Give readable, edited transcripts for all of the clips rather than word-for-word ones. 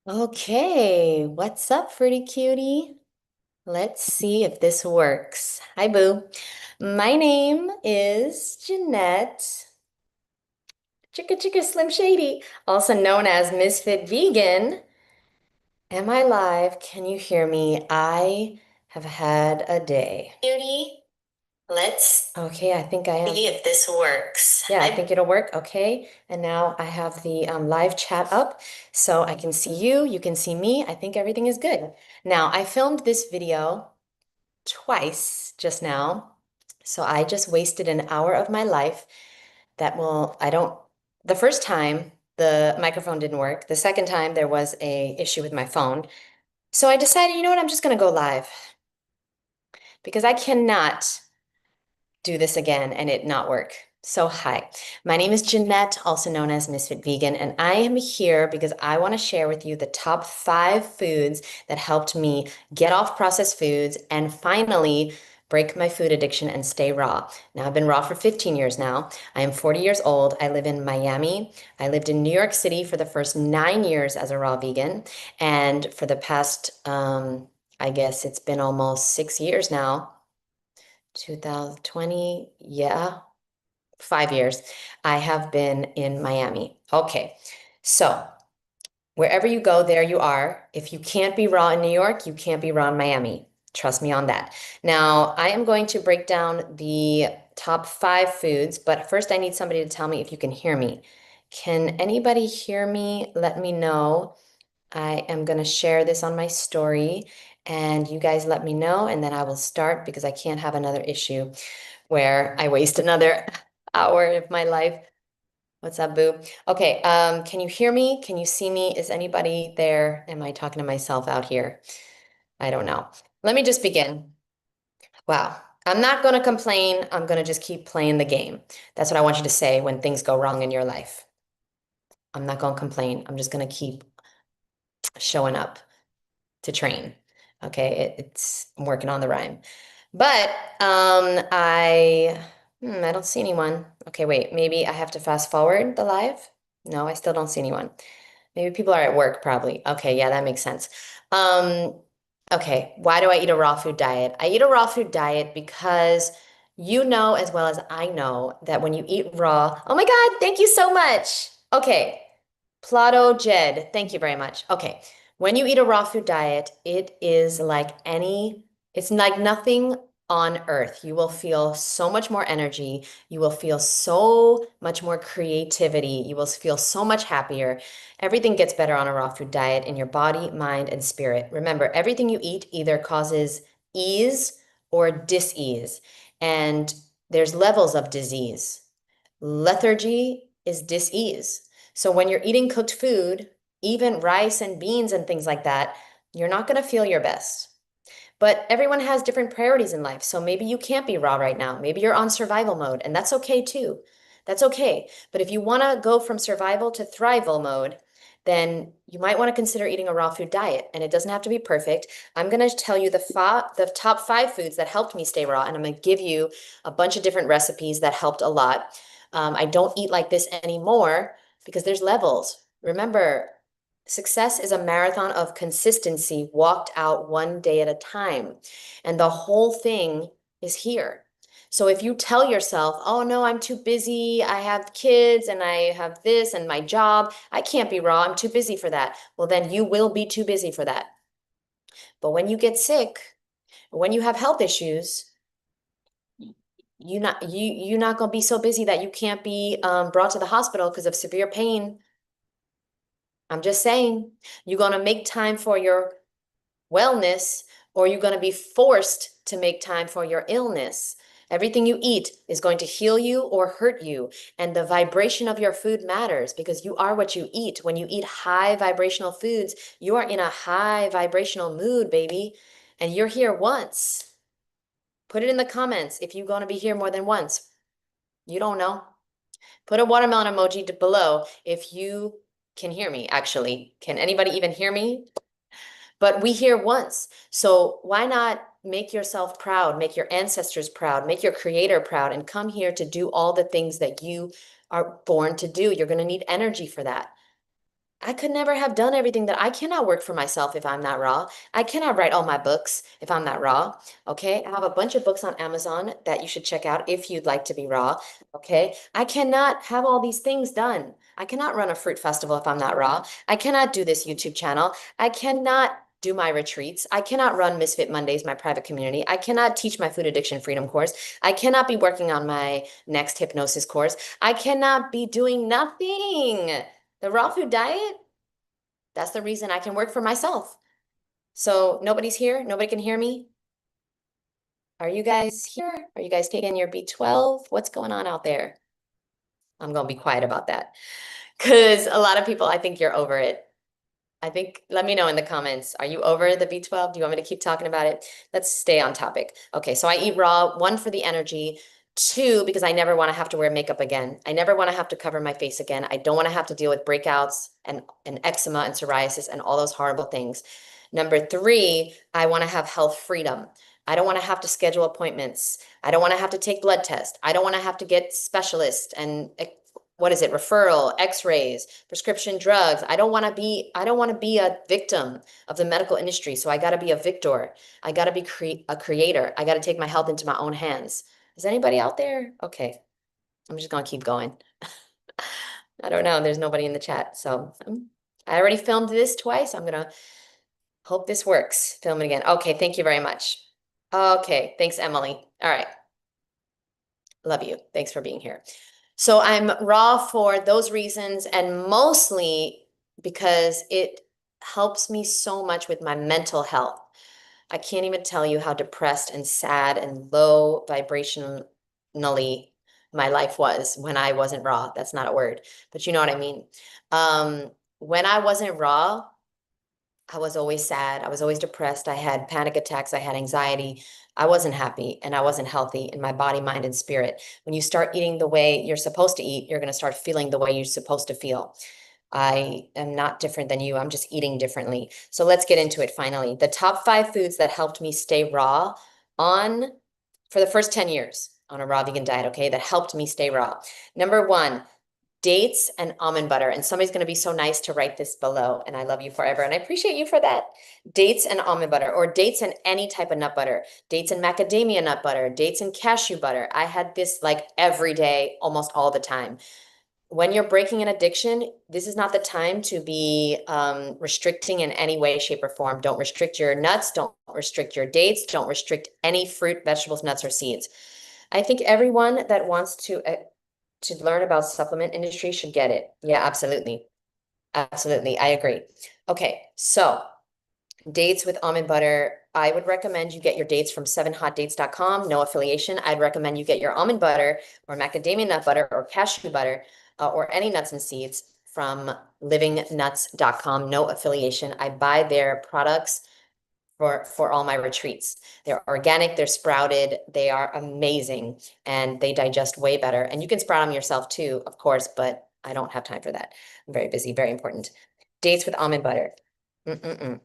Okay, what's up, Fruity Cutie? Let's see if this works. Hi, Boo. My name is Jeannette, Chicka Chicka Slim Shady, also known as Misfit Vegan. Am I live? Can you hear me? I have had a day. Cutie, let's Okay, I think I have. See if this works. Yeah, I think it'll work. Okay. And now I have the live chat up so I can see you. You can see me. I think everything is good. Now, I filmed this video twice just now. So I just wasted an hour of my life the first time the microphone didn't work. The second time there was a issue with my phone. So I decided, you know what, I'm just going to go live because I cannot do this again and it not work. So hi, my name is Jeannette, also known as Misfit Vegan, and I am here because I want to share with you the top 5 foods that helped me get off processed foods and finally break my food addiction and stay raw. Now, I've been raw for 15 years now. I am 40 years old. I live in Miami. I lived in New York City for the first 9 years as a raw vegan. And for the past, I guess it's been almost 6 years now, 2020, yeah, 5 years, I have been in Miami. Okay, so wherever you go, there you are. If you can't be raw in New York, you can't be raw in Miami. Trust me on that. Now, I am going to break down the top 5 foods, but first I need somebody to tell me if you can hear me. Can anybody hear me? Let me know. I am going to share this on my story and you guys let me know, and then I will start because I can't have another issue where I waste another hour of my life. What's up, boo? Okay, can you hear me? Can you see me? Is anybody there? Am I talking to myself out here? I don't know. Let me just begin. Wow. I'm not going to complain. I'm going to just keep playing the game. That's what I want you to say when things go wrong in your life. I'm not going to complain. I'm just going to keep showing up to train. Okay, it's I'm working on the rhyme. But I don't see anyone. Okay, wait, maybe I have to fast forward the live. No, I still don't see anyone. Maybe people are at work probably. Okay, yeah, that makes sense. Um, okay, why do I eat a raw food diet? I eat a raw food diet because you know as well as I know that when you eat raw, oh my God, thank you so much. Okay, Plato Jed, thank you very much. Okay, when you eat a raw food diet, it's like nothing on earth. You will feel so much more energy. You will feel so much more creativity. You will feel so much happier. Everything gets better on a raw food diet in your body, mind, and spirit. Remember, everything you eat either causes ease or dis-ease, and there's levels of disease. Lethargy is dis-ease. So when you're eating cooked food, even rice and beans and things like that, you're not going to feel your best. But everyone has different priorities in life. So maybe you can't be raw right now. Maybe you're on survival mode, and that's okay too. That's okay. But if you want to go from survival to thrival mode, then you might want to consider eating a raw food diet. And it doesn't have to be perfect. I'm going to tell you the top 5 foods that helped me stay raw, and I'm going to give you a bunch of different recipes that helped a lot. I don't eat like this anymore because there's levels. Remember, success is a marathon of consistency walked out one day at a time. And the whole thing is here. So if you tell yourself, oh no, I'm too busy, I have kids and I have this and my job, I can't be raw, I'm too busy for that. Well, then you will be too busy for that. But when you get sick, when you have health issues, you're not gonna be so busy that you can't be brought to the hospital because of severe pain. I'm just saying, you're gonna make time for your wellness, or you're gonna be forced to make time for your illness. Everything you eat is going to heal you or hurt you, and the vibration of your food matters because you are what you eat. When you eat high vibrational foods, you are in a high vibrational mood, baby, and you're here once. Put it in the comments if you're gonna be here more than once. You don't know. Put a watermelon emoji below if you can hear me, actually. Can anybody even hear me? But we hear once. So why not make yourself proud, make your ancestors proud, make your creator proud, and come here to do all the things that you are born to do? You're going to need energy for that. I could never have done everything that I cannot work for myself if I'm not raw. I cannot write all my books if I'm not raw. Okay. I have a bunch of books on Amazon that you should check out if you'd like to be raw. Okay. I cannot have all these things done. I cannot run a fruit festival if I'm not raw. I cannot do this YouTube channel. I cannot do my retreats. I cannot run Misfit Mondays, my private community. I cannot teach my food addiction freedom course. I cannot be working on my next hypnosis course. I cannot be doing nothing. The raw food diet, that's the reason I can work for myself. So nobody's here. Nobody can hear me. Are you guys here? Are you guys taking your B12? What's going on out there? I'm going to be quiet about that because a lot of people, I think you're over it. I think, let me know in the comments. Are you over the B12? Do you want me to keep talking about it? Let's stay on topic. Okay, so I eat raw, one, for the energy, two, because I never want to have to wear makeup again. I never want to have to cover my face again. I don't want to have to deal with breakouts and eczema and psoriasis and all those horrible things. Number three, I want to have health freedom. I don't want to have to schedule appointments. I don't want to have to take blood tests. I don't want to have to get specialists and what is it, referral, x-rays, prescription drugs. I don't want to be a victim of the medical industry. So I got to be a victor. I got to be a creator. I got to take my health into my own hands. Is anybody out there? Okay. I'm just going to keep going. I don't know. There's nobody in the chat. So I already filmed this twice. I'm going to hope this works. Film it again. Okay. Thank you very much. Okay. Thanks, Emily. All right. Love you. Thanks for being here. So I'm raw for those reasons, and mostly because it helps me so much with my mental health. I can't even tell you how depressed and sad and low vibrationally my life was when I wasn't raw. That's not a word, but you know what I mean. When I wasn't raw, I was always sad. I was always depressed. I had panic attacks. I had anxiety. I wasn't happy and I wasn't healthy in my body, mind, and spirit. When you start eating the way you're supposed to eat, you're going to start feeling the way you're supposed to feel. I am not different than you. I'm just eating differently. So let's get into it finally. The top 5 foods that helped me stay raw on for the first 10 years on a raw vegan diet, okay, that helped me stay raw. Number 1, dates and almond butter. And somebody's going to be so nice to write this below. And I love you forever. And I appreciate you for that. Dates and almond butter, or dates and any type of nut butter, dates and macadamia nut butter, dates and cashew butter. I had this like every day, almost all the time. When you're breaking an addiction, this is not the time to be restricting in any way, shape, or form. Don't restrict your nuts. Don't restrict your dates. Don't restrict any fruit, vegetables, nuts, or seeds. I think everyone that wants to learn about supplement industry should get it. Yeah, absolutely. Absolutely. I agree. Okay, so dates with almond butter. I would recommend you get your dates from 7hotdates.com. No affiliation. I'd recommend you get your almond butter or macadamia nut butter or cashew butter or any nuts and seeds from livingnuts.com. No affiliation. I buy their products for all my retreats. They're organic, they're sprouted, they are amazing, and they digest way better. And you can sprout them yourself too, of course, but I don't have time for that. I'm very busy, very important. Dates with almond butter. Mm-mm-mm.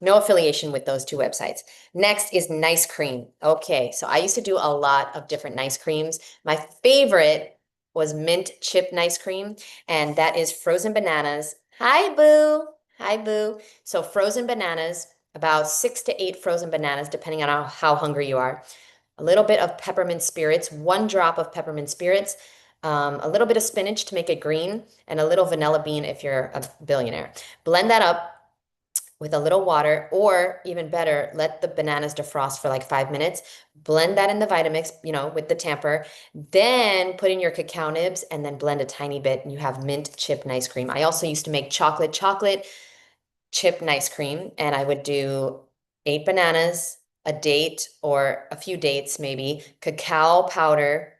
No affiliation with those 2 websites. Next is nice cream. Okay, so I used to do a lot of different nice creams. My favorite was mint chip nice cream, and that is frozen bananas. Hi, Boo. Hi, Boo. So frozen bananas, about 6 to 8 frozen bananas, depending on how hungry you are. A little bit of peppermint spirits, 1 drop of peppermint spirits, a little bit of spinach to make it green, and a little vanilla bean if you're a billionaire. Blend that up with a little water, or even better, let the bananas defrost for like 5 minutes. Blend that in the Vitamix, with the tamper. Then put in your cacao nibs and then blend a tiny bit, and you have mint chip ice cream. I also used to make chocolate chip ice cream, and I would do 8 bananas, a date or a few dates maybe, cacao powder,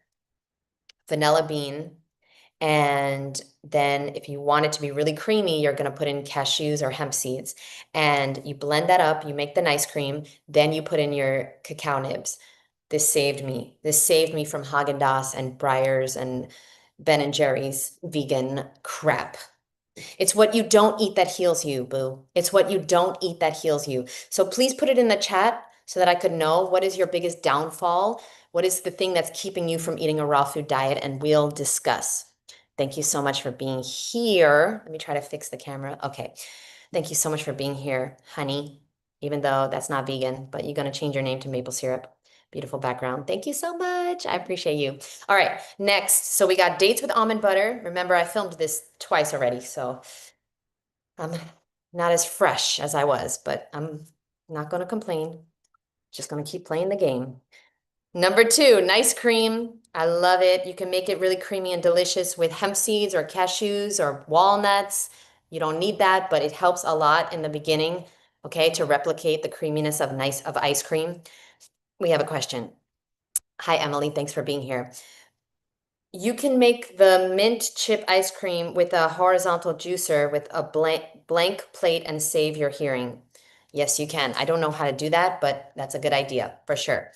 vanilla bean, and then if you want it to be really creamy, you're going to put in cashews or hemp seeds. And you blend that up, you make the ice cream, then you put in your cacao nibs. This saved me. This saved me from Haagen-Dazs and Breyers and Ben and Jerry's vegan crap. It's what you don't eat that heals you, boo. It's what you don't eat that heals you. So please put it in the chat so that I could know what is your biggest downfall. What is the thing that's keeping you from eating a raw food diet? And we'll discuss. Thank you so much for being here. Let me try to fix the camera. Okay. Thank you so much for being here, honey, even though that's not vegan, but you're going to change your name to maple syrup. Beautiful background. Thank you so much. I appreciate you. All right. Next. So we got dates with almond butter. Remember, I filmed this twice already, so I'm not as fresh as I was, but I'm not going to complain. Just going to keep playing the game. Number two, nice cream. I love it. You can make it really creamy and delicious with hemp seeds or cashews or walnuts. You don't need that, but it helps a lot in the beginning, okay, to replicate the creaminess of ice cream. We have a question. Hi, Emily. Thanks for being here. You can make the mint chip ice cream with a horizontal juicer with a blank plate and save your hearing. Yes, you can. I don't know how to do that, but that's a good idea for sure.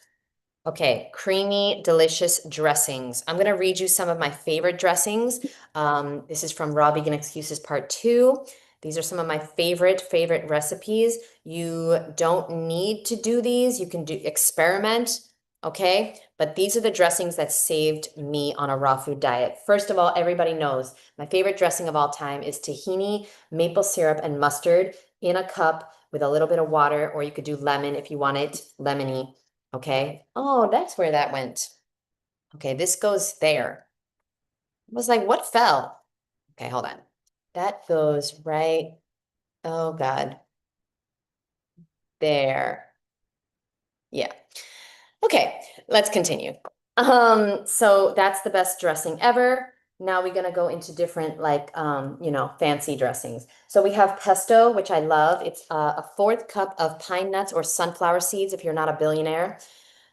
Okay, creamy, delicious dressings. I'm going to read you some of my favorite dressings. This is from Raw Vegan Excuses Part 2. These are some of my favorite recipes. You don't need to do these. You can experiment, okay? But these are the dressings that saved me on a raw food diet. First of all, everybody knows my favorite dressing of all time is tahini, maple syrup, and mustard in a cup with a little bit of water, or you could do lemon if you want it lemony. Okay. Oh, that's where that went. Okay, this goes there. I was like, what fell? Okay, hold on. That goes right. Oh God. There. Yeah. Okay, let's continue. So that's the best dressing ever. Now we're gonna go into different fancy dressings. So we have pesto, which I love. It's a fourth cup of pine nuts or sunflower seeds if you're not a billionaire.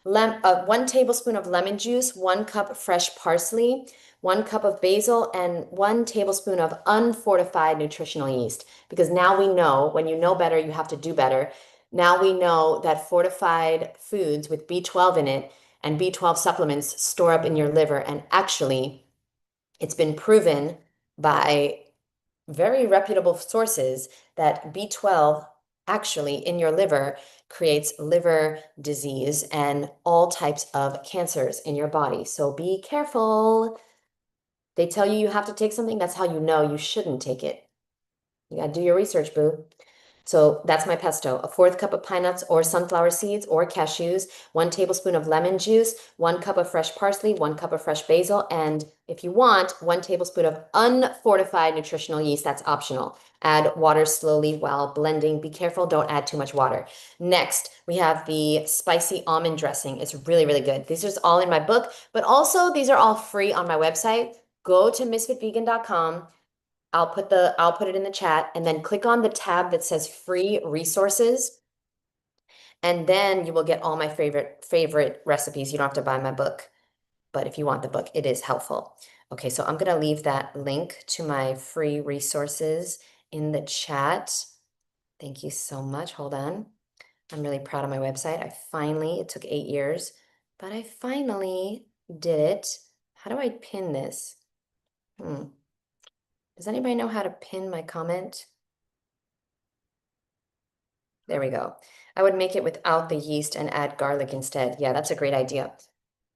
1 tablespoon of lemon juice, 1 cup fresh parsley, 1 cup of basil, and 1 tablespoon of unfortified nutritional yeast. Because now we know, when you know better, you have to do better. Now we know that fortified foods with B12 in it and B12 supplements store up in your liver. And actually, it's been proven by very reputable sources that B12 actually in your liver creates liver disease and all types of cancers in your body. So be careful. They tell you have to take something, that's how you know you shouldn't take it. You got to do your research, boo. So that's my pesto. A fourth cup of pine nuts or sunflower seeds or cashews, 1 tablespoon of lemon juice, 1 cup of fresh parsley, 1 cup of fresh basil, and if you want, 1 tablespoon of unfortified nutritional yeast. That's optional. Add water slowly while blending. Be careful, don't add too much water. Next, we have the spicy almond dressing. It's really good. These are all in my book, but also these are all free on my website. Go to MisfitVegan.com. I'll put it in the chat and then click on the tab that says free resources. And then you will get all my favorite recipes. You don't have to buy my book, but if you want the book, it is helpful. Okay, so I'm gonna leave that link to my free resources in the chat. Thank you so much. Hold on. I'm really proud of my website. It took 8 years, but I finally did it. How do I pin this? Does anybody know how to pin my comment? There we go. I would make it without the yeast and add garlic instead. Yeah, that's a great idea.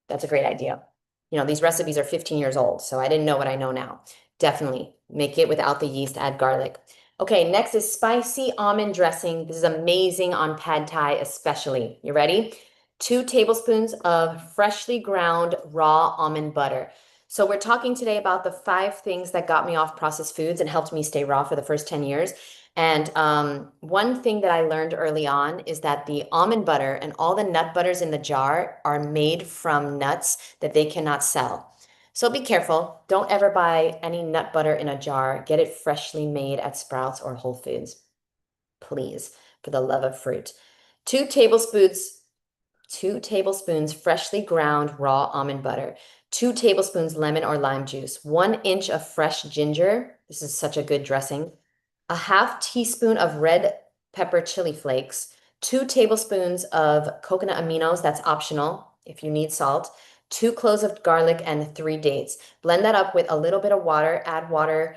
That's a great idea. You know, these recipes are 15 years old, so I didn't know what I know now. Definitely make it without the yeast, add garlic. Okay, next is spicy almond dressing. This is amazing on pad thai especially. You ready? 2 tablespoons of freshly ground raw almond butter. So we're talking today about the 5 things that got me off processed foods and helped me stay raw for the first 10 years. And one thing that I learned early on is that the almond butter and all the nut butters in the jar are made from nuts that they cannot sell. So be careful. Don't ever buy any nut butter in a jar. Get it freshly made at Sprouts or Whole Foods. Please, for the love of fruit. 2 tablespoons, 2 tablespoons freshly ground raw almond butter. 2 tablespoons lemon or lime juice. 1 inch of fresh ginger. This is such a good dressing. A half teaspoon of red pepper chili flakes, 2 tablespoons of coconut aminos, that's optional if you need salt, 2 cloves of garlic, and 3 dates. Blend that up with a little bit of water, add water.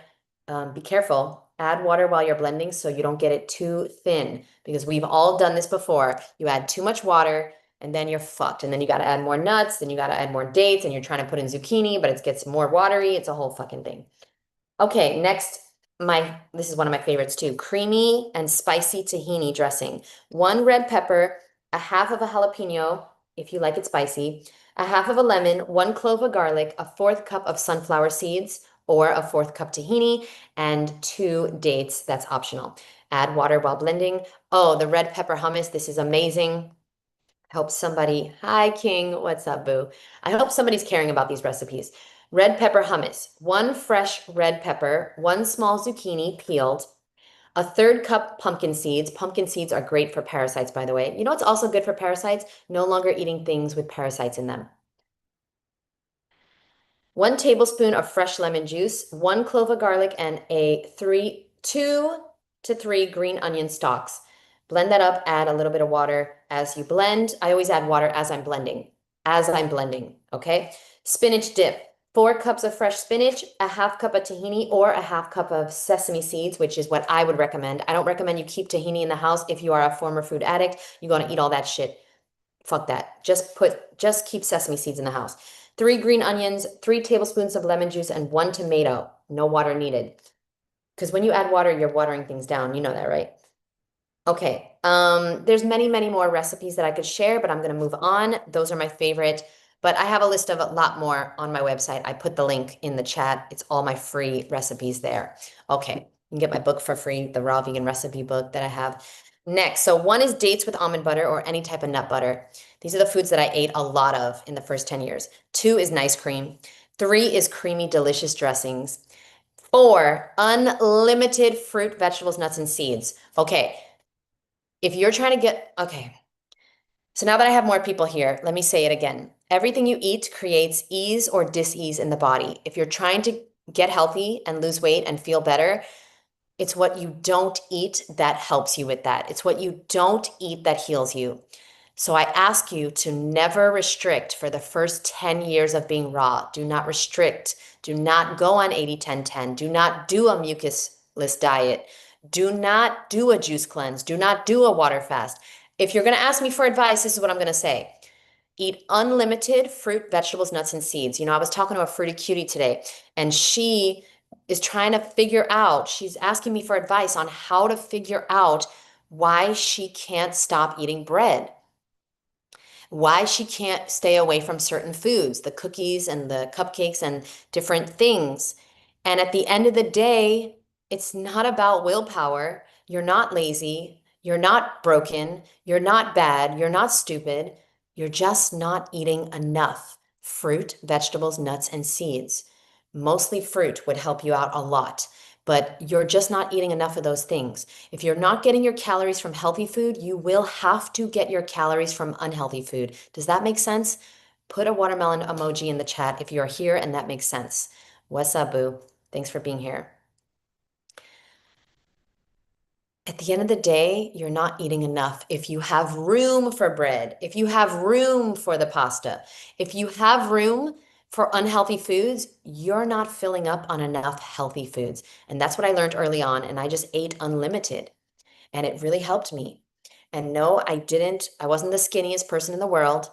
Be careful, add water while you're blending so you don't get it too thin because we've all done this before. You add too much water, and then you're fucked. And then you got to add more nuts, then you got to add more dates, and you're trying to put in zucchini, but it gets more watery. It's a whole fucking thing. Okay, next, this is one of my favorites too. Creamy and spicy tahini dressing. One red pepper, a half of a jalapeno, if you like it spicy, a half of a lemon, one clove of garlic, a fourth cup of sunflower seeds, or a fourth cup tahini, and two dates. That's optional. Add water while blending. Oh, the red pepper hummus. This is amazing. Hope somebody, hi King, what's up, boo? I hope somebody's caring about these recipes. Red pepper hummus, one fresh red pepper, one small zucchini peeled, a third cup pumpkin seeds. Pumpkin seeds are great for parasites, by the way. You know what's also good for parasites? No longer eating things with parasites in them. 1 tablespoon of fresh lemon juice, one clove of garlic, and two to three green onion stalks. Blend that up, add a little bit of water as you blend. I always add water as I'm blending. Okay? Spinach dip. 4 cups of fresh spinach, a half cup of tahini, or a half cup of sesame seeds, which is what I would recommend. I don't recommend you keep tahini in the house if you are a former food addict. You're gonna eat all that shit. Fuck that. Just keep sesame seeds in the house. 3 green onions, 3 tablespoons of lemon juice, and 1 tomato. No water needed. Because when you add water, you're watering things down. You know that, right? Okay. There's many, many more recipes that I could share, but I'm going to move on. Those are my favorite. But I have a list of a lot more on my website. I put the link in the chat. It's all my free recipes there. Okay. You can get my book for free, the Raw Vegan Recipe book that I have. Next, so one is dates with almond butter or any type of nut butter. These are the foods that I ate a lot of in the first 10 years. 2 is nice cream. 3 is creamy, delicious dressings. 4, unlimited fruit, vegetables, nuts, and seeds. Okay, if you're trying to okay. So now that I have more people here, let me say it again. Everything you eat creates ease or dis-ease in the body. If you're trying to get healthy and lose weight and feel better, it's what you don't eat that helps you with that. It's what you don't eat that heals you. So I ask you to never restrict for the first 10 years of being raw. Do not restrict. Do not go on 80-10-10. Do not do a mucusless diet. Do not do a juice cleanse. Do not do a water fast. If you're going to ask me for advice, this is what I'm going to say. Eat unlimited fruit, vegetables, nuts, and seeds. You know, I was talking to a fruity cutie today, and she is trying to figure out, she's asking me for advice on how to figure out why she can't stop eating bread, why she can't stay away from certain foods, the cookies and the cupcakes and different things. And at the end of the day, it's not about willpower. You're not lazy. You're not broken. You're not bad. You're not stupid. You're just not eating enough fruit, vegetables, nuts, and seeds. Mostly fruit would help you out a lot, but you're just not eating enough of those things. If you're not getting your calories from healthy food, you will have to get your calories from unhealthy food. Does that make sense? Put a watermelon emoji in the chat if you're here and that makes sense. What's up, boo? Thanks for being here. At the end of the day, you're not eating enough. If you have room for bread, if you have room for the pasta, if you have room for unhealthy foods, you're not filling up on enough healthy foods. And that's what I learned early on. And I just ate unlimited. And it really helped me. And no, I wasn't the skinniest person in the world.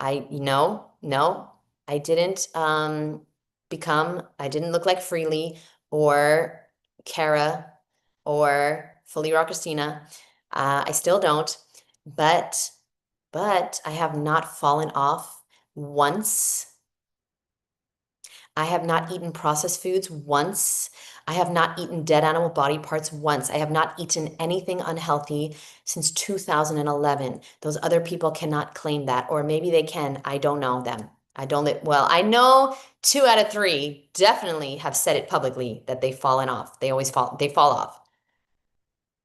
No, I didn't I didn't look like Freely or Kara or Fully Raw Christina. I still don't, but I have not fallen off once. I have not eaten processed foods once. I have not eaten dead animal body parts once. I have not eaten anything unhealthy since 2011. Those other people cannot claim that, or maybe they can. I don't know them. I don't li well, I know 2 out of 3 definitely have said it publicly that they've fallen off. They fall off.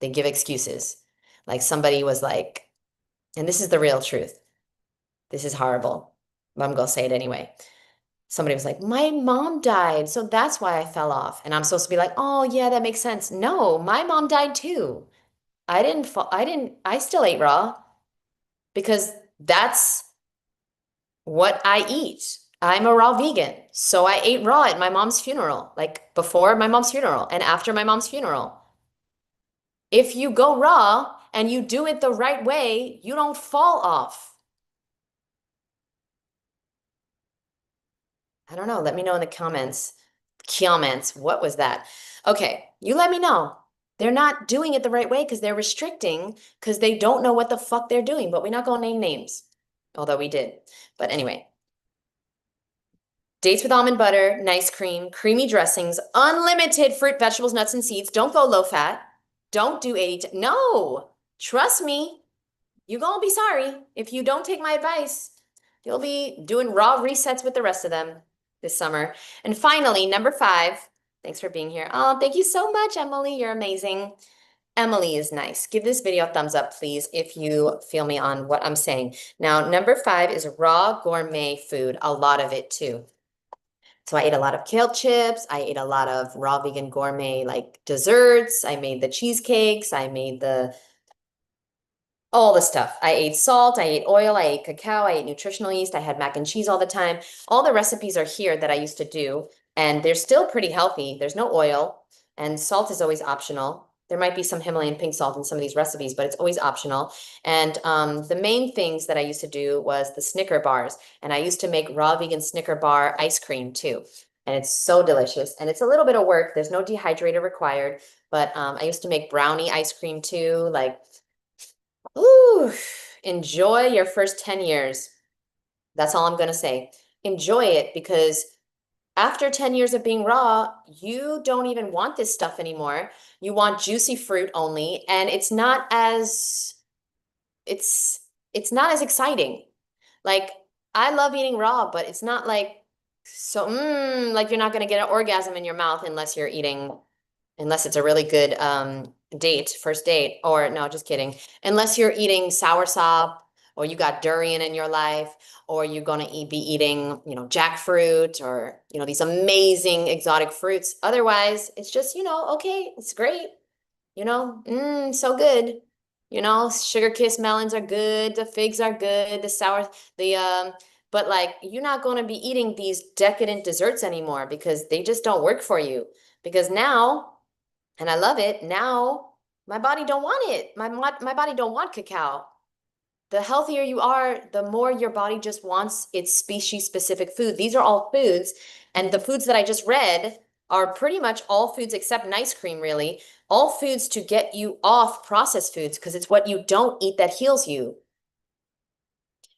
They give excuses. Like somebody was like, and this is the real truth. This is horrible, but I'm gonna say it anyway. Somebody was like, my mom died, so that's why I fell off. And I'm supposed to be like, oh yeah, that makes sense. No, my mom died too. I still ate raw because that's what I eat. I'm a raw vegan. So I ate raw at my mom's funeral, like before my mom's funeral and after my mom's funeral. If you go raw and you do it the right way, you don't fall off. I don't know. Let me know in the comments. Comments. What was that? Okay, you let me know. They're not doing it the right way because they're restricting because they don't know what the fuck they're doing, but we're not going to name names. Although we did. But anyway, dates with almond butter, nice cream, creamy dressings, unlimited fruit, vegetables, nuts, and seeds. Don't go low fat. Don't do 80. No, trust me. You're going to be sorry if you don't take my advice. You'll be doing raw resets with the rest of them this summer. And finally, number 5. Thanks for being here. Oh, thank you so much, Emily. You're amazing. Emily is nice. Give this video a thumbs up, please, if you feel me on what I'm saying. Now, number 5 is raw gourmet food, a lot of it too. So I ate a lot of kale chips. I ate a lot of raw vegan gourmet like desserts. I made the cheesecakes. I made all the stuff. I ate salt, I ate oil, I ate cacao, I ate nutritional yeast, I had mac and cheese all the time. All the recipes are here that I used to do, and they're still pretty healthy. There's no oil, and salt is always optional. There might be some Himalayan pink salt in some of these recipes, but it's always optional. And the main things that I used to do was the Snicker bars, and I used to make raw vegan Snicker bar ice cream too. And it's so delicious, and it's a little bit of work. There's no dehydrator required, but I used to make brownie ice cream too, like ooh, enjoy your first 10 years. That's all I'm going to say. Enjoy it because after 10 years of being raw, you don't even want this stuff anymore. You want juicy fruit only, and it's it's not as exciting. Like I love eating raw, but it's not like so like you're not going to get an orgasm in your mouth unless it's a really good first date, or no, just kidding. Unless you're eating soursop, or you got durian in your life, or you're gonna be eating, jackfruit, or these amazing exotic fruits. Otherwise, it's just, okay, it's great, so good. Sugar kiss melons are good, the figs are good, but like you're not gonna be eating these decadent desserts anymore because they just don't work for you. Because now and I love it. Now my body don't want it. My body don't want cacao. The healthier you are, the more your body just wants its species specific food. These are all foods, and the foods that I just read are pretty much all foods except nice cream, really. All foods to get you off processed foods because it's what you don't eat that heals you.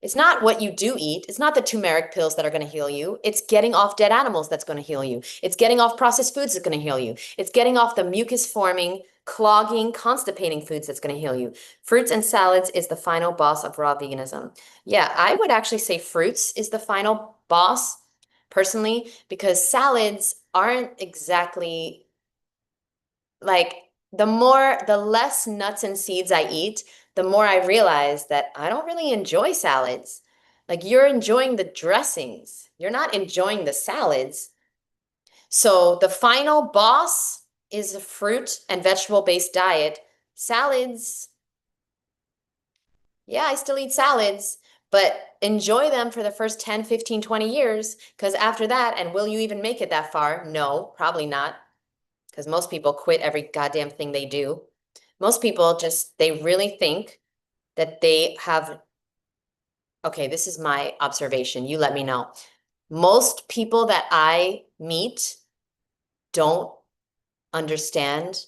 It's not what you do eat. It's not the turmeric pills that are going to heal you. It's getting off dead animals that's going to heal you. It's getting off processed foods that's going to heal you. It's getting off the mucus forming, clogging, constipating foods that's going to heal you. Fruits and salads is the final boss of raw veganism. Yeah, I would actually say fruits is the final boss personally, because salads aren't exactly like the less nuts and seeds I eat, the more I realize that I don't really enjoy salads. Like you're enjoying the dressings, you're not enjoying the salads. So the final boss is a fruit and vegetable-based diet. Salads, yeah, I still eat salads, but enjoy them for the first 10, 15, 20 years, because after that, and will you even make it that far? No, probably not, because most people quit every goddamn thing they do. Most people they really think that they have, okay, this is my observation. You let me know. Most people that I meet don't understand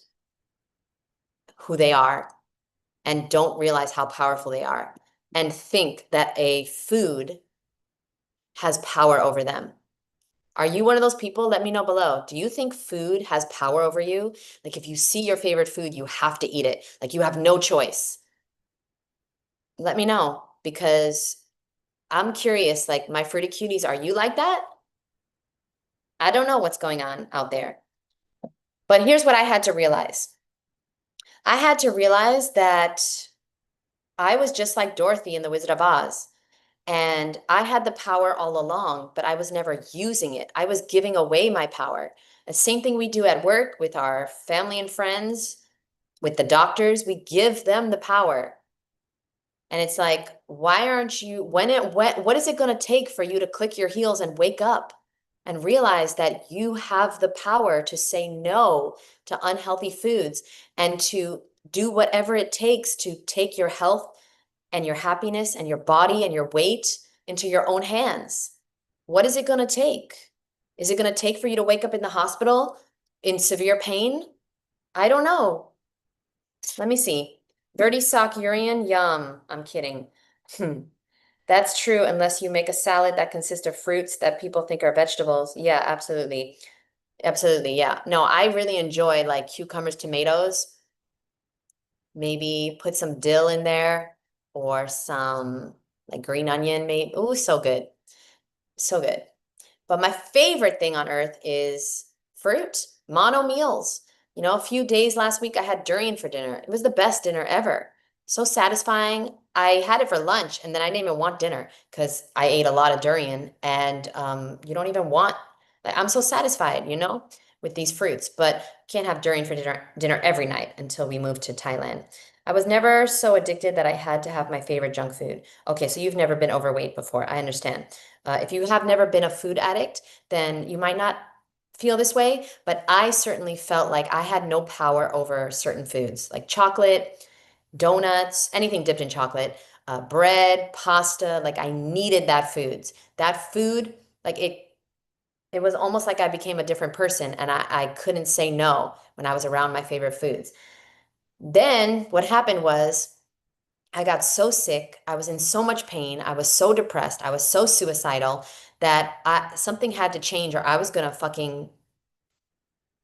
who they are and don't realize how powerful they are and think that a food has power over them. Are you one of those people? Let me know below. Do you think food has power over you? Like if you see your favorite food, you have to eat it. Like you have no choice. Let me know because I'm curious, like my fruity cuties, are you like that? I don't know what's going on out there. But here's what I had to realize. I had to realize that I was just like Dorothy in The Wizard of Oz. And I had the power all along, but I was never using it. I was giving away my power. The same thing we do at work with our family and friends, with the doctors, we give them the power. And it's like, why aren't you, what is it going to take for you to click your heels and wake up and realize that you have the power to say no to unhealthy foods and to do whatever it takes to take your health and your happiness and your body and your weight into your own hands? What is it going to take? Is it going to take for you to wake up in the hospital in severe pain? I don't know. Let me see. Dirty sock urine? Yum. I'm kidding. That's true unless you make a salad that consists of fruits that people think are vegetables. Yeah, absolutely. Absolutely. Yeah. No, I really enjoy like cucumbers, tomatoes. Maybe put some dill in there or some like green onion, maybe. Oh, so good. So good. But my favorite thing on earth is fruit, mono meals. A few days last week I had durian for dinner. It was the best dinner ever. So satisfying. I had it for lunch and then I didn't even want dinner because I ate a lot of durian and you don't even want, like, I'm so satisfied, with these fruits, but can't have durian for dinner every night until we moved to Thailand. I was never so addicted that I had to have my favorite junk food. Okay, so you've never been overweight before. I understand. If you have never been a food addict, then you might not feel this way, but I certainly felt like I had no power over certain foods, like chocolate, donuts, anything dipped in chocolate, bread, pasta. Like I needed that foods. That food, like it was almost like I became a different person and I couldn't say no when I was around my favorite foods. Then what happened was I got so sick. I was in so much pain. I was so depressed. I was so suicidal that something had to change or I was gonna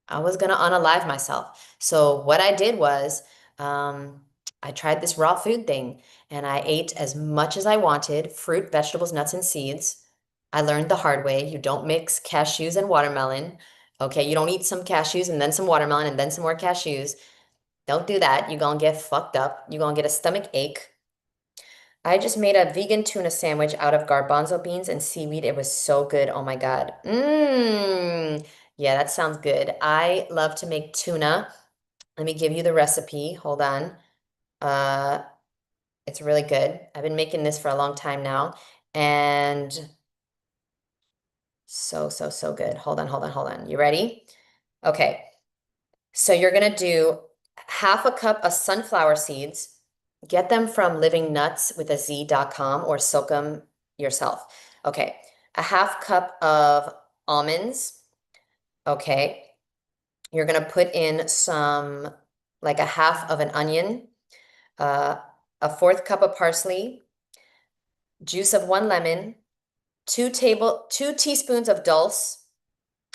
unalive myself. So what I did was I tried this raw food thing and I ate as much as I wanted, fruit, vegetables, nuts, and seeds. I learned the hard way. You don't mix cashews and watermelon. Okay, you don't eat some cashews and then some watermelon and then some more cashews. Don't do that. You're gonna get fucked up. You're gonna get a stomach ache. I just made a vegan tuna sandwich out of garbanzo beans and seaweed. It was so good. Oh my God. Mmm. Yeah, that sounds good. I love to make tuna. Let me give you the recipe. Hold on. Uh, it's really good. I've been making this for a long time now, and so, so, so good. Hold on, hold on, hold on. You ready? Okay. So you're gonna do half a cup of sunflower seeds. Get them from livingnuts.com or soak them yourself. Okay. A half cup of almonds. Okay. You're gonna put in like a half of an onion, uh, a fourth cup of parsley, juice of one lemon, 2 teaspoons of dulse,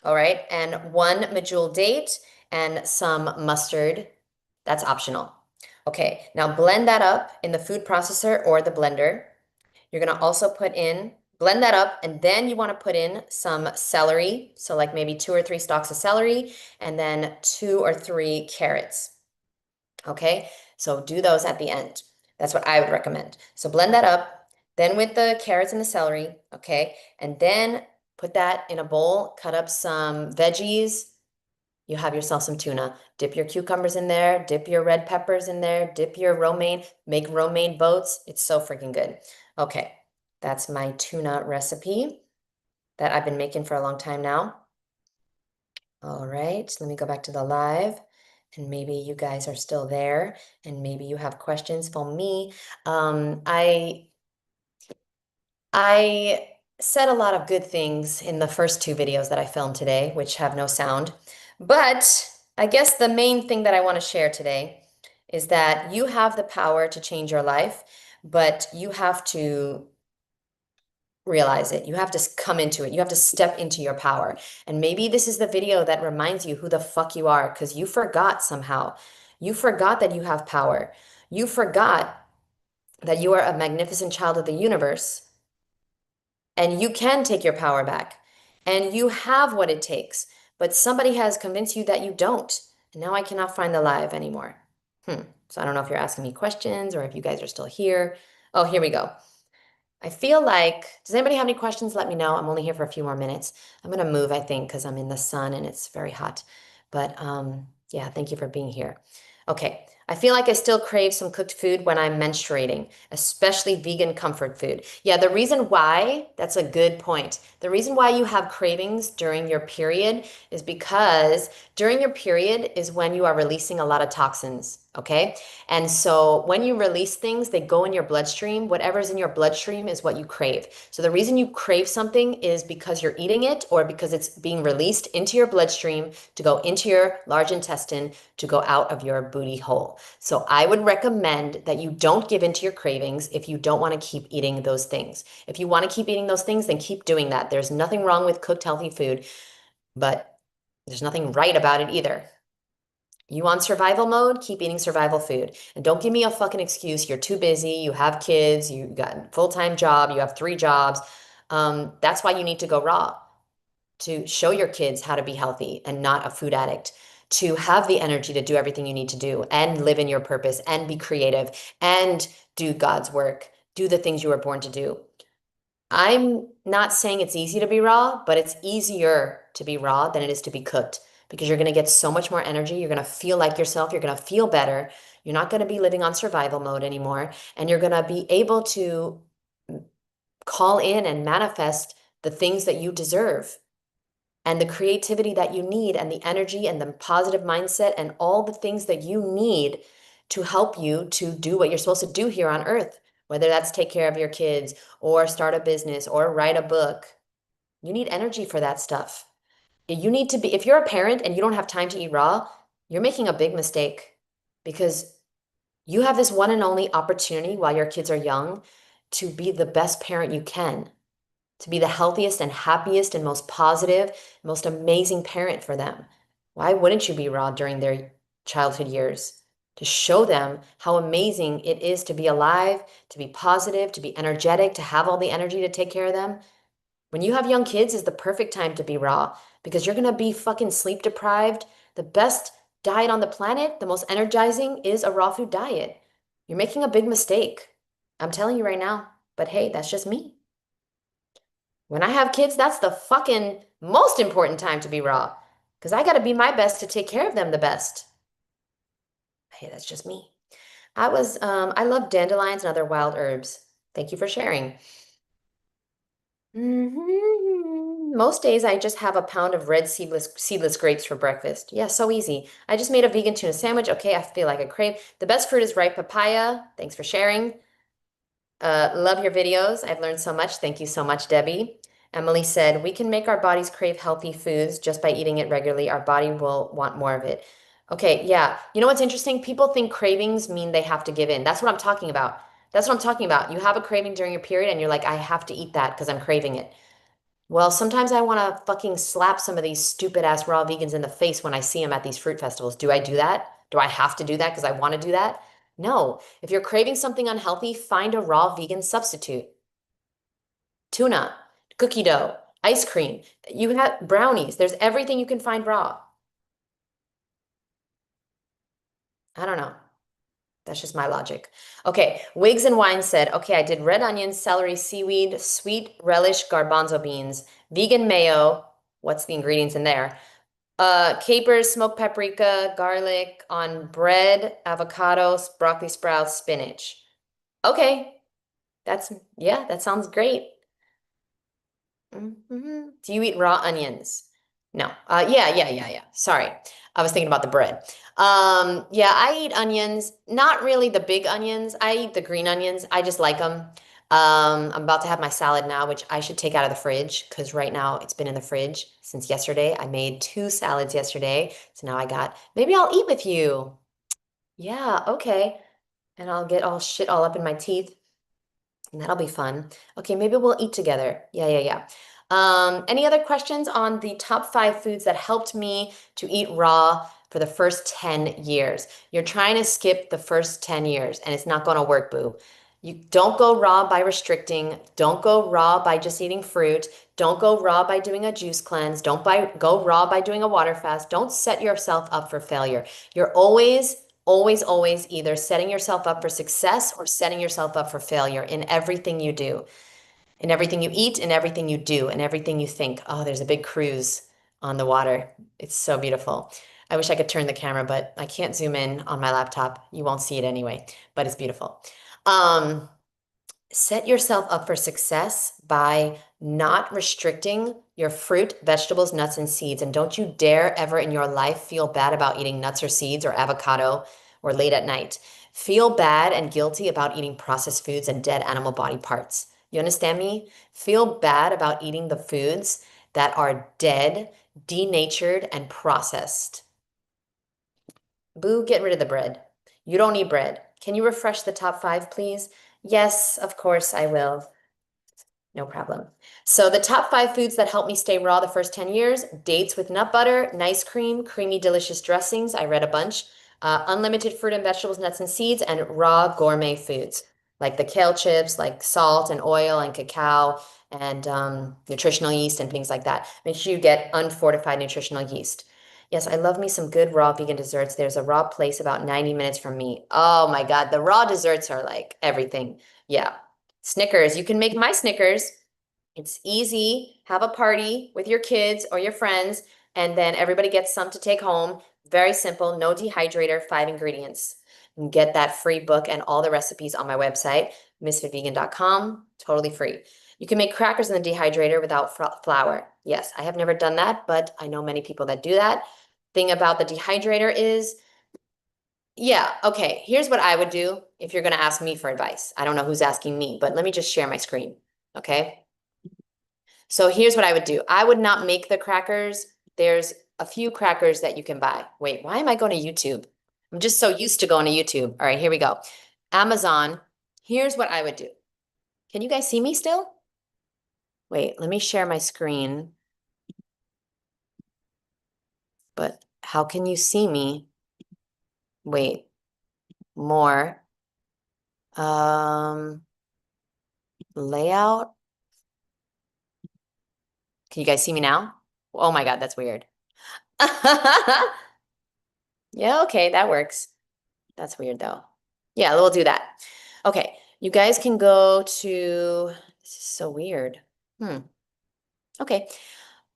all right, and one medjool date and some mustard. That's optional. Okay, now blend that up in the food processor or the blender. You're gonna also blend that up, and then you wanna put in some celery. So like maybe 2 or 3 stalks of celery, and then 2 or 3 carrots. Okay, so do those at the end. That's what I would recommend. So blend that up, then with the carrots and the celery, okay, and then put that in a bowl, cut up some veggies. You have yourself some tuna. Dip your cucumbers in there, dip your red peppers in there, dip your romaine, make romaine boats. It's so freaking good. Okay, that's my tuna recipe that I've been making for a long time now. All right, let me go back to the live. And maybe you guys are still there, and maybe you have questions for me. I said a lot of good things in the first 2 videos that I filmed today, which have no sound. But I guess the main thing that I want to share today is that you have the power to change your life, but you have to realize it. You have to come into it. You have to step into your power. And maybe this is the video that reminds you who the fuck you are because you forgot somehow. You forgot that you have power. You forgot that you are a magnificent child of the universe and you can take your power back and you have what it takes. But somebody has convinced you that you don't. And now I cannot find the live anymore. So I don't know if you're asking me questions or if you guys are still here. Oh, here we go. I feel like, does anybody have any questions? Let me know. I'm only here for a few more minutes. I'm going to move, I think, because I'm in the sun and it's very hot. But yeah, thank you for being here. Okay. I feel like I still crave some cooked food when I'm menstruating, especially vegan comfort food. Yeah, the reason why, that's a good point. The reason why you have cravings during your period is because during your period is when you are releasing a lot of toxins. Okay. And so when you release things, they go in your bloodstream. Whatever's in your bloodstream is what you crave. So the reason you crave something is because you're eating it or because it's being released into your bloodstream to go into your large intestine to go out of your booty hole. So I would recommend that you don't give into your cravings if you don't want to keep eating those things. If you want to keep eating those things, then keep doing that. There's nothing wrong with cooked healthy food, but there's nothing right about it either. You on survival mode, keep eating survival food. And don't give me a fucking excuse. You're too busy. You have kids. You got a full-time job. You have three jobs. That's why you need to go raw to show your kids how to be healthy and not a food addict, to have the energy to do everything you need to do and live in your purpose and be creative and do God's work, do the things you were born to do. I'm not saying it's easy to be raw, but it's easier to be raw than it is to be cooked because you're going to get so much more energy. You're going to feel like yourself. You're going to feel better. You're not going to be living on survival mode anymore. And you're going to be able to call in and manifest the things that you deserve and the creativity that you need and the energy and the positive mindset and all the things that you need to help you to do what you're supposed to do here on earth, whether that's take care of your kids or start a business or write a book. You need energy for that stuff. You need to be, if you're a parent and you don't have time to eat raw, you're making a big mistake because you have this one and only opportunity while your kids are young to be the best parent you can, to be the healthiest and happiest and most positive, most amazing parent for them. Why wouldn't you be raw during their childhood years? To show them how amazing it is to be alive, to be positive, to be energetic, to have all the energy to take care of them. When you have young kids is the perfect time to be raw because you're going to be fucking sleep deprived. The best diet on the planet, the most energizing is a raw food diet. You're making a big mistake. I'm telling you right now. But hey, that's just me. When I have kids, that's the fucking most important time to be raw because I got to be my best to take care of them the best. Hey, that's just me. I love dandelions and other wild herbs. Thank you for sharing. Most days I just have a pound of red seedless grapes for breakfast. Yeah, so easy. I just made a vegan tuna sandwich. Okay, I feel like a crave. The best fruit is ripe papaya. Thanks for sharing. Love your videos. I've learned so much. Thank you so much, Debbie. Emily said, we can make our bodies crave healthy foods just by eating it regularly. Our body will want more of it. Okay, yeah. You know what's interesting? People think cravings mean they have to give in. That's what I'm talking about. That's what I'm talking about. You have a craving during your period and you're like, I have to eat that because I'm craving it. Well, sometimes I want to fucking slap some of these stupid ass raw vegans in the face when I see them at these fruit festivals. Do I do that? Do I have to do that because I want to do that? No. If you're craving something unhealthy, find a raw vegan substitute. Tuna, cookie dough, ice cream. You have brownies. There's everything you can find raw. I don't know. That's just my logic. Okay, Wigs and Wine said, okay, I did red onions, celery, seaweed, sweet relish, garbanzo beans, vegan mayo. What's the ingredients in there? Capers, smoked paprika, garlic on bread, avocados, broccoli sprouts, spinach. Okay, yeah, that sounds great. Do you eat raw onions? No. Yeah. Sorry. I was thinking about the bread. Yeah, I eat onions, not really the big onions. I eat the green onions. I just like them. I'm about to have my salad now, which I should take out of the fridge because right now it's been in the fridge since yesterday. I made two salads yesterday. So now maybe I'll eat with you. Yeah, okay. And I'll get all shit all up in my teeth. And that'll be fun. Okay, maybe we'll eat together. Yeah. Any other questions on the top 5 foods that helped me to eat raw for the first 10 years? You're trying to skip the first 10 years and it's not going to work, boo. You don't go raw by restricting. Don't go raw by just eating fruit. Don't go raw by doing a juice cleanse. Go raw by doing a water fast. Don't set yourself up for failure. You're always either setting yourself up for success or setting yourself up for failure in everything you do, in everything you eat, in everything you do, in everything you think. Oh, there's a big cruise on the water. It's so beautiful. I wish I could turn the camera, but I can't zoom in on my laptop. You won't see it anyway, but it's beautiful. Um, Set yourself up for success by not restricting your fruit, vegetables, nuts, and seeds. And don't you dare ever in your life feel bad about eating nuts or seeds or avocado or late at night. Feel bad and guilty about eating processed foods and dead animal body parts. You understand me? Feel bad about eating the foods that are dead, denatured, and processed. Boo, get rid of the bread. You don't need bread. Can you refresh the top five, please? Yes, of course I will. No problem. So the top five foods that helped me stay raw the first 10 years, dates with nut butter, nice cream, creamy, delicious dressings. I read a bunch. Unlimited fruit and vegetables, nuts and seeds, and raw gourmet foods like the kale chips, like salt and oil and cacao and nutritional yeast and things like that. Make sure you get unfortified nutritional yeast. Yes, I love me some good raw vegan desserts. There's a raw place about 90 minutes from me. Oh my God, the raw desserts are like everything. Yeah. Snickers. You can make my Snickers. It's easy. Have a party with your kids or your friends, and then everybody gets some to take home. Very simple, no dehydrator, 5 ingredients. You can get that free book and all the recipes on my website, Ms.FitVegan.com, totally free. You can make crackers in the dehydrator without flour. Yes, I have never done that, but I know many people that do that. Thing about the dehydrator is yeah, okay. Here's what I would do if you're going to ask me for advice. I don't know who's asking me, but let me just share my screen. Okay. So here's what I would do. I would not make the crackers. There's a few crackers that you can buy. Wait, why am I going to YouTube? I'm just so used to going to YouTube. All right, here we go. Amazon. Here's what I would do. Can you guys see me still? Wait, let me share my screen. But how can you see me? Wait, more. Layout. Can you guys see me now? Oh my God, that's weird. Yeah, okay, that works. That's weird though. Yeah, we'll do that. Okay, you guys can go to, this is so weird. Okay,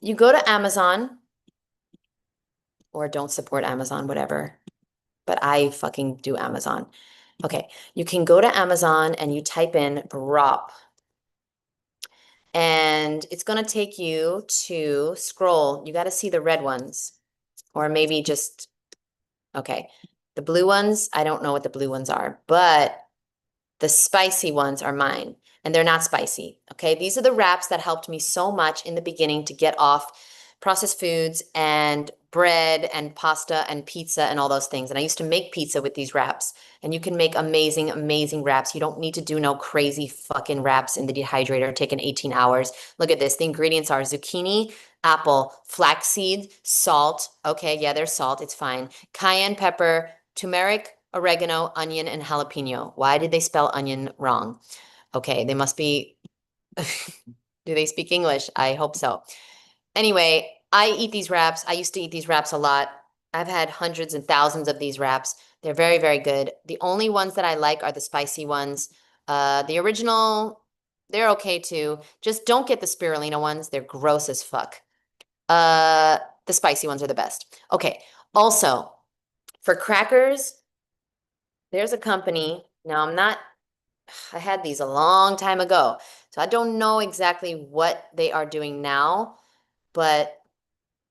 you go to Amazon or don't support Amazon, whatever. But I fucking do Amazon. Okay, you can go to Amazon and you type in ROP. And it's going to take you to scroll. You got to see the red ones. Or maybe just, okay. The blue ones, I don't know what the blue ones are, but the spicy ones are mine, and they're not spicy. Okay. These are the wraps that helped me so much in the beginning to get off processed foods and bread and pasta and pizza and all those things. And I used to make pizza with these wraps, and you can make amazing, amazing wraps. You don't need to do no crazy fucking wraps in the dehydrator taking 18 hours. Look at this. The ingredients are zucchini, apple, flaxseed, salt. Okay. Yeah, there's salt. It's fine. Cayenne pepper, turmeric, oregano, onion, and jalapeno. Why did they spell onion wrong? Okay, they must be, do they speak English? I hope so. Anyway, I eat these wraps. I used to eat these wraps a lot. I've had hundreds and thousands of these wraps. They're very, very good. The only ones that I like are the spicy ones. The original, they're okay too. Just don't get the spirulina ones. They're gross as fuck. The spicy ones are the best. Okay. Also, for crackers, there's a company. Now, I had these a long time ago, so I don't know exactly what they are doing now, but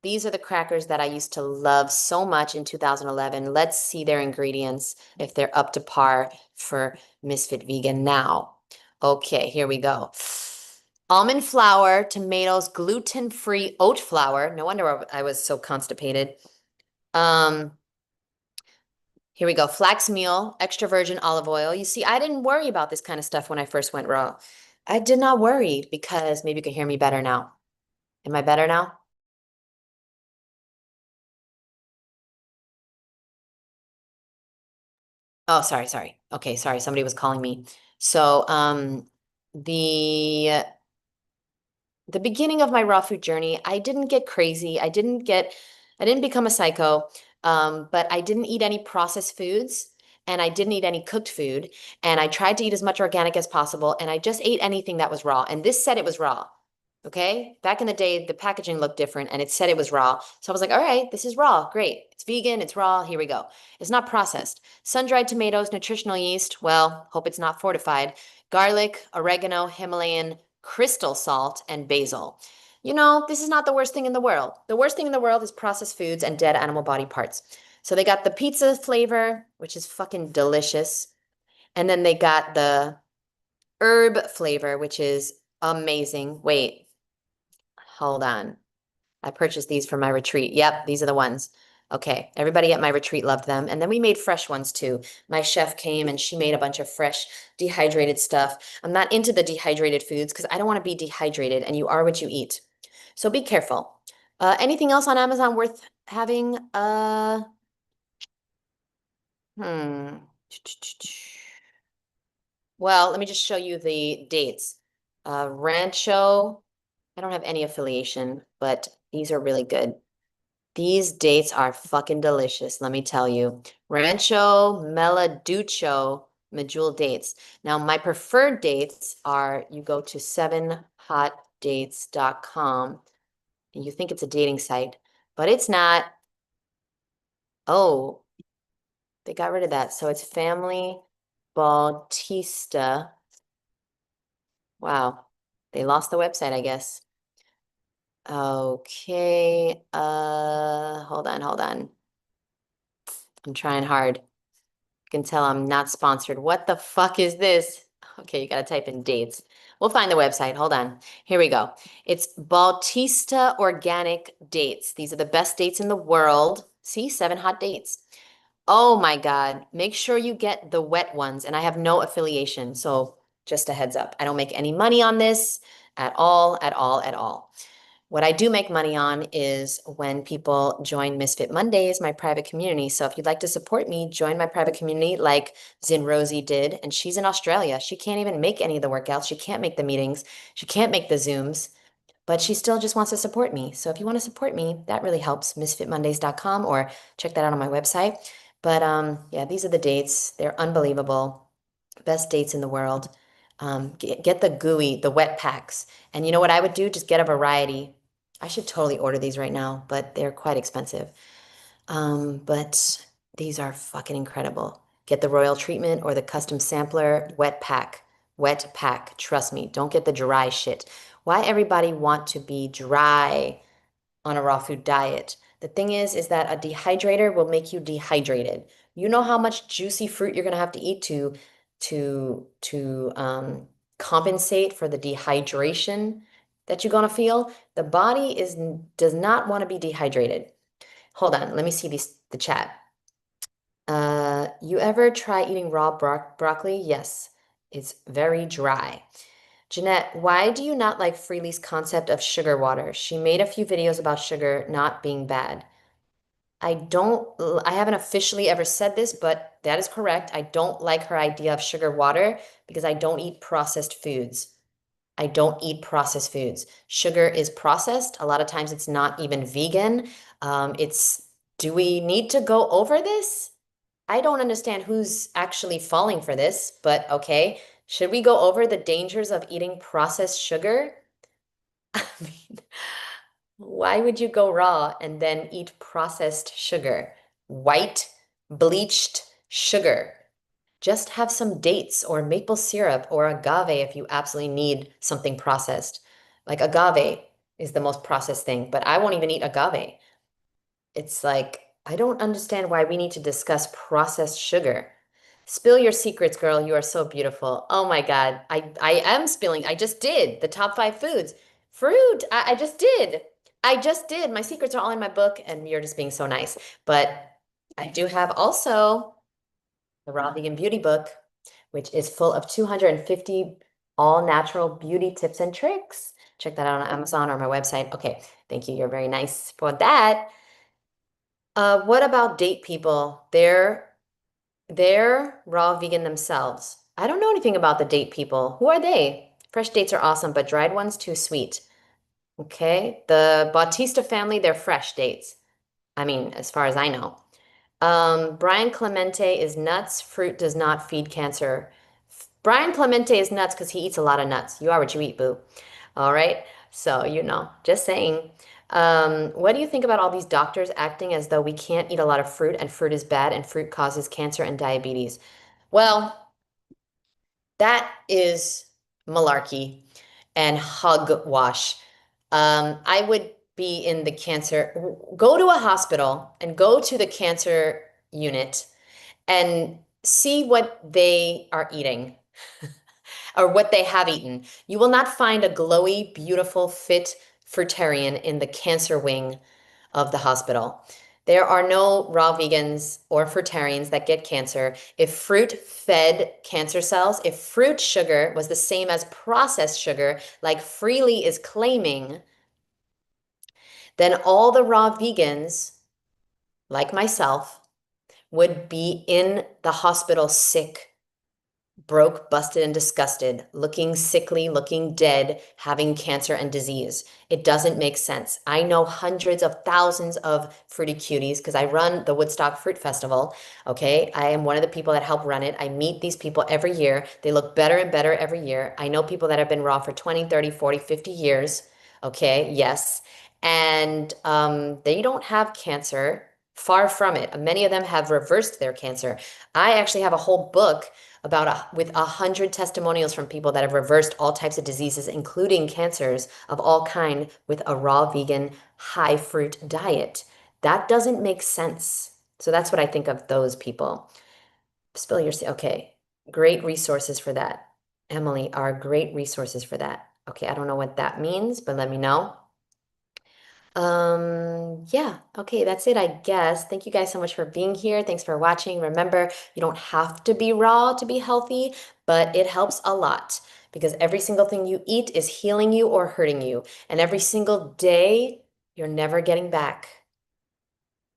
these are the crackers that I used to love so much in 2011. Let's see their ingredients, if they're up to par for Misfit Vegan now. Okay, here we go. Almond flour, tomatoes, gluten-free oat flour. No wonder I was so constipated. Here we go. Flax meal, extra virgin olive oil. You see, I didn't worry about this kind of stuff when I first went raw. I did not worry because maybe you can hear me better now. Am I better now? Oh, sorry, sorry. Okay, sorry. Somebody was calling me. So, the the beginning of my raw food journey, I didn't get crazy. I didn't become a psycho. But I didn't eat any processed foods and I didn't eat any cooked food. And I tried to eat as much organic as possible. And I just ate anything that was raw. And this said it was raw. Okay. Back in the day, the packaging looked different and it said it was raw. So I was like, all right, this is raw. Great. It's vegan. It's raw. Here we go. It's not processed. Sun-dried tomatoes, nutritional yeast. Well, hope it's not fortified. Garlic, oregano, Himalayan crystal salt, and basil. You know, this is not the worst thing in the world. The worst thing in the world is processed foods and dead animal body parts. So they got the pizza flavor, which is fucking delicious. And then they got the herb flavor, which is amazing. Wait, hold on. I purchased these for my retreat. Yep, these are the ones. Okay, everybody at my retreat loved them. And then we made fresh ones too. My chef came and she made a bunch of fresh dehydrated stuff. I'm not into the dehydrated foods because I don't want to be dehydrated, and you are what you eat. So be careful. Anything else on Amazon worth having? Hmm. Well, let me just show you the dates. Rancho, I don't have any affiliation, but these are really good. These dates are fucking delicious, let me tell you. Rancho Meladucho Medjool dates. Now, my preferred dates are you go to 7hotdates.com and you think it's a dating site, but it's not. Oh, they got rid of that. So it's Family Bautista. Wow. They lost the website, I guess. Okay. Hold on, hold on. I'm trying hard. You can tell I'm not sponsored. What the fuck is this? Okay, you gotta type in dates. We'll find the website. Hold on. Here we go. It's Bautista Organic Dates. These are the best dates in the world. See, 7 hot dates. Oh my God. Make sure you get the wet ones. And I have no affiliation. So just a heads up. I don't make any money on this at all, at all, at all. What I do make money on is when people join Misfit Mondays, my private community. So if you'd like to support me, join my private community like Zin Rosie did. And she's in Australia. She can't even make any of the workouts. She can't make the meetings. She can't make the Zooms, but she still just wants to support me. So if you want to support me, that really helps. Misfitmondays.com, or check that out on my website. But yeah, these are the dates. They're unbelievable. Best dates in the world. Get the gooey, the wet packs. And you know what I would do? Just get a variety. I should totally order these right now, but they're quite expensive. But these are fucking incredible. Get the royal treatment or the custom sampler wet pack. Wet pack. Trust me, don't get the dry shit. Why everybody want to be dry on a raw food diet? The thing is that a dehydrator will make you dehydrated. You know how much juicy fruit you're gonna have to eat to compensate for the dehydration that you're gonna feel. The body does not want to be dehydrated. Hold on, let me see the chat. You ever try eating raw broccoli? Yes, it's very dry. Jeannette, why do you not like Freely's concept of sugar water? She made a few videos about sugar not being bad. I haven't officially ever said this, but that is correct. I don't like her idea of sugar water because I don't eat processed foods. I don't eat processed foods. Sugar is processed. A lot of times it's not even vegan. Do we need to go over this? I don't understand who's actually falling for this, but okay. Should we go over the dangers of eating processed sugar? I mean, why would you go raw and then eat processed sugar? White, bleached sugar. Just have some dates or maple syrup or agave if you absolutely need something processed. Like agave is the most processed thing, but I won't even eat agave. It's like, I don't understand why we need to discuss processed sugar. Spill your secrets, girl. You are so beautiful. Oh my God. I am spilling. I just did the top 5 foods. Fruit. I just did. I just did. My secrets are all in my book, and you're just being so nice. But I do have also the Raw Vegan Beauty book, which is full of 250 all natural beauty tips and tricks. Check that out on Amazon or my website. Okay, thank you. You're very nice for that. What about date people? They're raw vegan themselves. I don't know anything about the date people. Who are they? Fresh dates are awesome, but dried ones too sweet. Okay, the Bautista family, they're fresh dates. I mean, as far as I know. Brian Clemente is nuts. Fruit does not feed cancer. Brian Clemente is nuts because he eats a lot of nuts. You are what you eat, boo. All right. So, just saying. What do you think about all these doctors acting as though we can't eat a lot of fruit and fruit is bad and fruit causes cancer and diabetes? Well, that is malarkey and hogwash. I would be in the cancer, go to a hospital and go to the cancer unit and see what they are eating or what they have eaten. You will not find a glowy, beautiful, fit fruitarian in the cancer wing of the hospital. There are no raw vegans or fruitarians that get cancer. If fruit fed cancer cells, if fruit sugar was the same as processed sugar, like Freely is claiming, then all the raw vegans, like myself, would be in the hospital sick, broke, busted, and disgusted, looking sickly, looking dead, having cancer and disease. It doesn't make sense. I know hundreds of thousands of fruity cuties because I run the Woodstock Fruit Festival. Okay. I am one of the people that help run it. I meet these people every year. They look better and better every year. I know people that have been raw for 20, 30, 40, 50 years. Okay. Yes. And they don't have cancer. Far from it. Many of them have reversed their cancer. I actually have a whole book with 100 testimonials from people that have reversed all types of diseases, including cancers of all kind, with a raw vegan high fruit diet. That doesn't make sense. So that's what I think of those people. Spill your, okay, great resources for that. Emily, are great resources for that. Okay, I don't know what that means, but let me know. Yeah, okay, that's it, I guess. Thank you guys so much for being here. Thanks for watching. Remember, you don't have to be raw to be healthy, but it helps a lot because every single thing you eat is healing you or hurting you. And every single day, you're never getting back.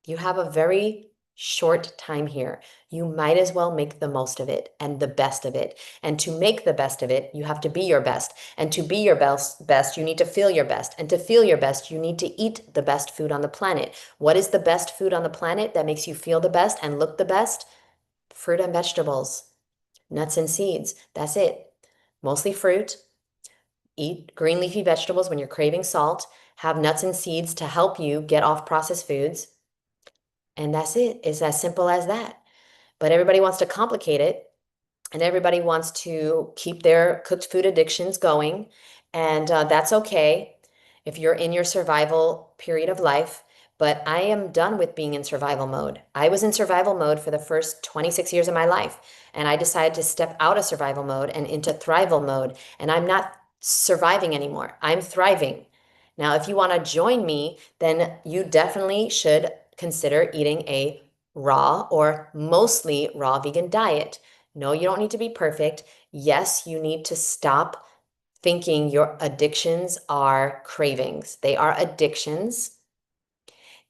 You have a very short time here. You might as well make the most of it and the best of it. And to make the best of it, you have to be your best. And to be your best, you need to feel your best. And to feel your best, you need to eat the best food on the planet. What is the best food on the planet that makes you feel the best and look the best? Fruit and vegetables, nuts and seeds. That's it. Mostly fruit. Eat green leafy vegetables when you're craving salt. Have nuts and seeds to help you get off processed foods. And that's it. It's as simple as that. But everybody wants to complicate it and everybody wants to keep their cooked food addictions going. And that's okay if you're in your survival period of life. But I am done with being in survival mode. I was in survival mode for the first 26 years of my life. And I decided to step out of survival mode and into thrival mode. And I'm not surviving anymore. I'm thriving. Now, if you want to join me, then you definitely should consider eating a raw or mostly raw vegan diet. No, you don't need to be perfect. Yes, you need to stop thinking your addictions are cravings. They are addictions.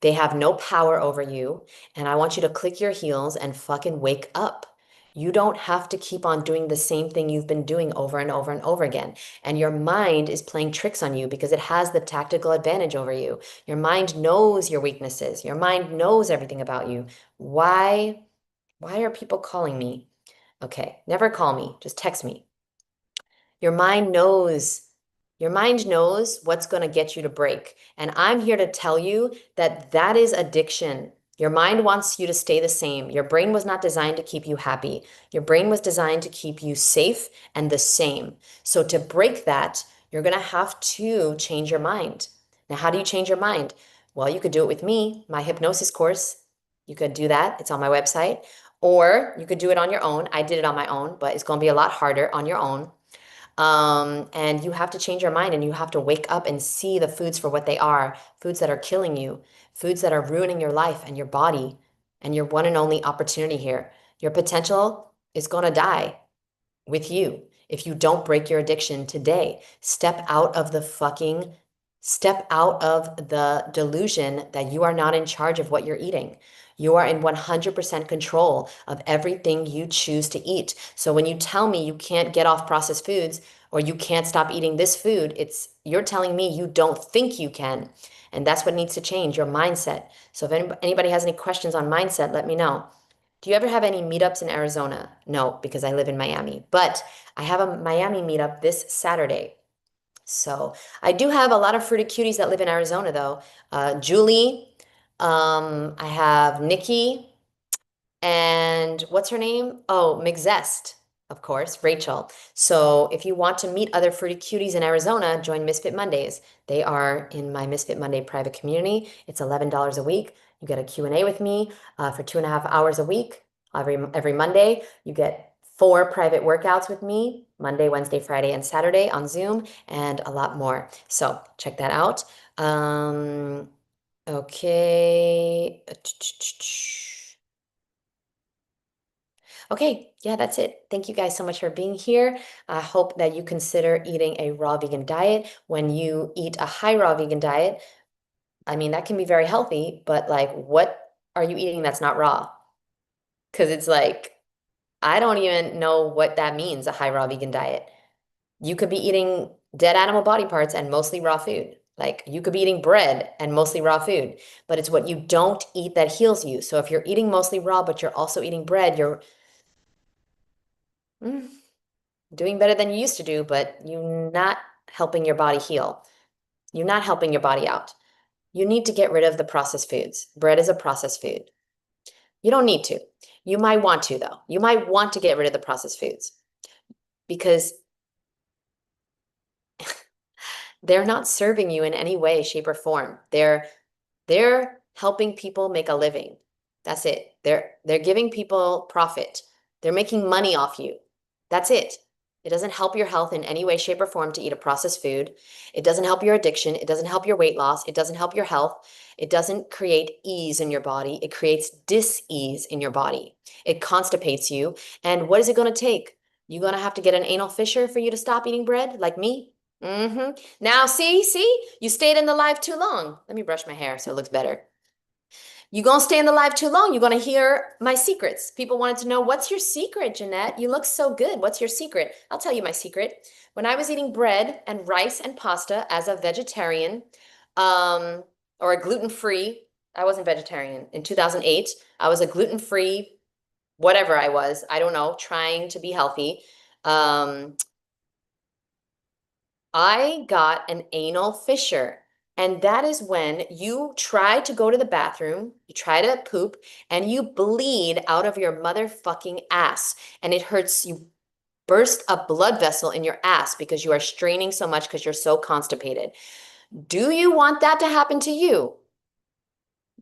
They have no power over you. And I want you to click your heels and fucking wake up. You don't have to keep on doing the same thing you've been doing over and over and over again. And your mind is playing tricks on you because it has the tactical advantage over you. Your mind knows your weaknesses. Your mind knows everything about you. Why are people calling me? Okay, never call me. Just text me. Your mind knows. Your mind knows what's going to get you to break. And I'm here to tell you that that is addiction. Your mind wants you to stay the same. Your brain was not designed to keep you happy. Your brain was designed to keep you safe and the same. So to break that, you're going to have to change your mind. Now, how do you change your mind? Well, you could do it with me, my hypnosis course. You could do that. It's on my website. Or you could do it on your own. I did it on my own, but it's going to be a lot harder on your own. And you have to change your mind and you have to wake up and see the foods for what they are, foods that are killing you, foods that are ruining your life and your body and your one and only opportunity here. Your potential is going to die with you if you don't break your addiction today. Step out of the delusion that you are not in charge of what you're eating. You are in 100% control of everything you choose to eat. So when you tell me you can't get off processed foods or you can't stop eating this food, you're telling me you don't think you can. And that's what needs to change, your mindset. So if anybody has any questions on mindset, let me know. Do you ever have any meetups in Arizona? No, because I live in Miami. But I have a Miami meetup this Saturday. So I do have a lot of fruity cuties that live in Arizona, though. Julie, I have Nikki, and what's her name? Oh, McZest. of course, Rachel. So if you want to meet other fruity cuties in Arizona, join Misfit Mondays. They are in my Misfit Monday private community. It's $11 a week. You get a Q&A with me for 2.5 hours a week. Every Monday, you get 4 private workouts with me, Monday, Wednesday, Friday, and Saturday on Zoom, and a lot more. So check that out. Okay. Okay, yeah, that's it. Thank you guys so much for being here. I hope that you consider eating a raw vegan diet. When you eat a high raw vegan diet, I mean, that can be very healthy, but like, what are you eating that's not raw? Because it's like, I don't even know what that means, a high raw vegan diet. You could be eating dead animal body parts and mostly raw food. Like, you could be eating bread and mostly raw food, but it's what you don't eat that heals you. So if you're eating mostly raw, but you're also eating bread, you're mm, doing better than you used to do, but you're not helping your body heal. You're not helping your body out. You need to get rid of the processed foods. Bread is a processed food. You don't need to. You might want to, though. You might want to get rid of the processed foods because they're not serving you in any way, shape, or form. They're helping people make a living. That's it. They're giving people profit. They're making money off you. That's it. It doesn't help your health in any way, shape, or form to eat a processed food. It doesn't help your addiction. It doesn't help your weight loss. It doesn't help your health. It doesn't create ease in your body. It creates dis-ease in your body. It constipates you. And what is it going to take? You're going to have to get an anal fissure for you to stop eating bread, like me? Now, see, you stayed in the live too long. Let me brush my hair so it looks better. You gonna stay in the live too long, you're gonna hear my secrets. People wanted to know, what's your secret, Jeannette? You look so good. What's your secret? I'll tell you my secret. When I was eating bread and rice and pasta as a vegetarian, um, or a gluten-free, I wasn't vegetarian. In 2008, I was a gluten-free, whatever I was, I don't know, trying to be healthy. Um, I got an anal fissure. And that is when you try to go to the bathroom, you try to poop, and you bleed out of your motherfucking ass. And it hurts. You burst a blood vessel in your ass because you are straining so much because you're so constipated. Do you want that to happen to you?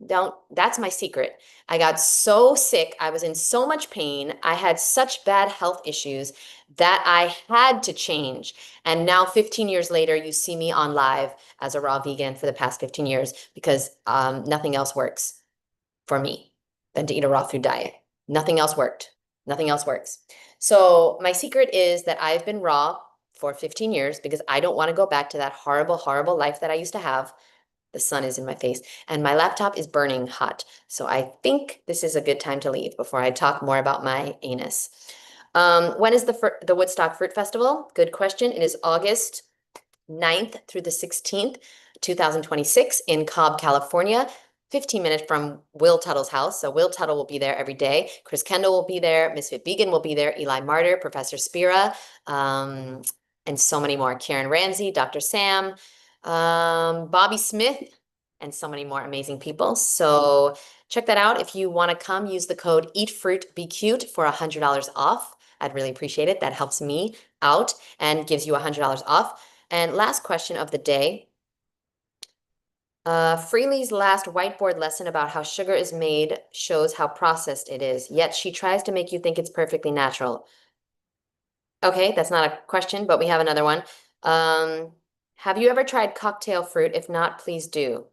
Don't, that's my secret. I got so sick. I was in so much pain. I had such bad health issues that I had to change. And now, 15 years later, you see me on live as a raw vegan for the past 15 years because nothing else works for me than to eat a raw food diet. Nothing else worked. Nothing else works. So, my secret is that I've been raw for 15 years because I don't want to go back to that horrible, horrible life that I used to have. The sun is in my face and my laptop is burning hot. So I think this is a good time to leave before I talk more about my anus. When is the Woodstock Fruit Festival? Good question. It is August 9th through the 16th, 2026 in Cobb, California. 15 minutes from Will Tuttle's house. So Will Tuttle will be there every day. Chris Kendall will be there. Ms.FitVegan will be there. Eli Martyr, Professor Spira, and so many more. Karen Ramsey, Dr. Sam, Bobby Smith, and so many more amazing people. So check that out. If you want to come, use the code EatFruitBeCute for $100 off. I'd really appreciate it. That helps me out and gives you $100 off. And last question of the day. Freely's last whiteboard lesson about how sugar is made shows how processed it is, yet she tries to make you think it's perfectly natural. Okay, that's not a question, but we have another one. Have you ever tried cocktail fruit? If not, please do.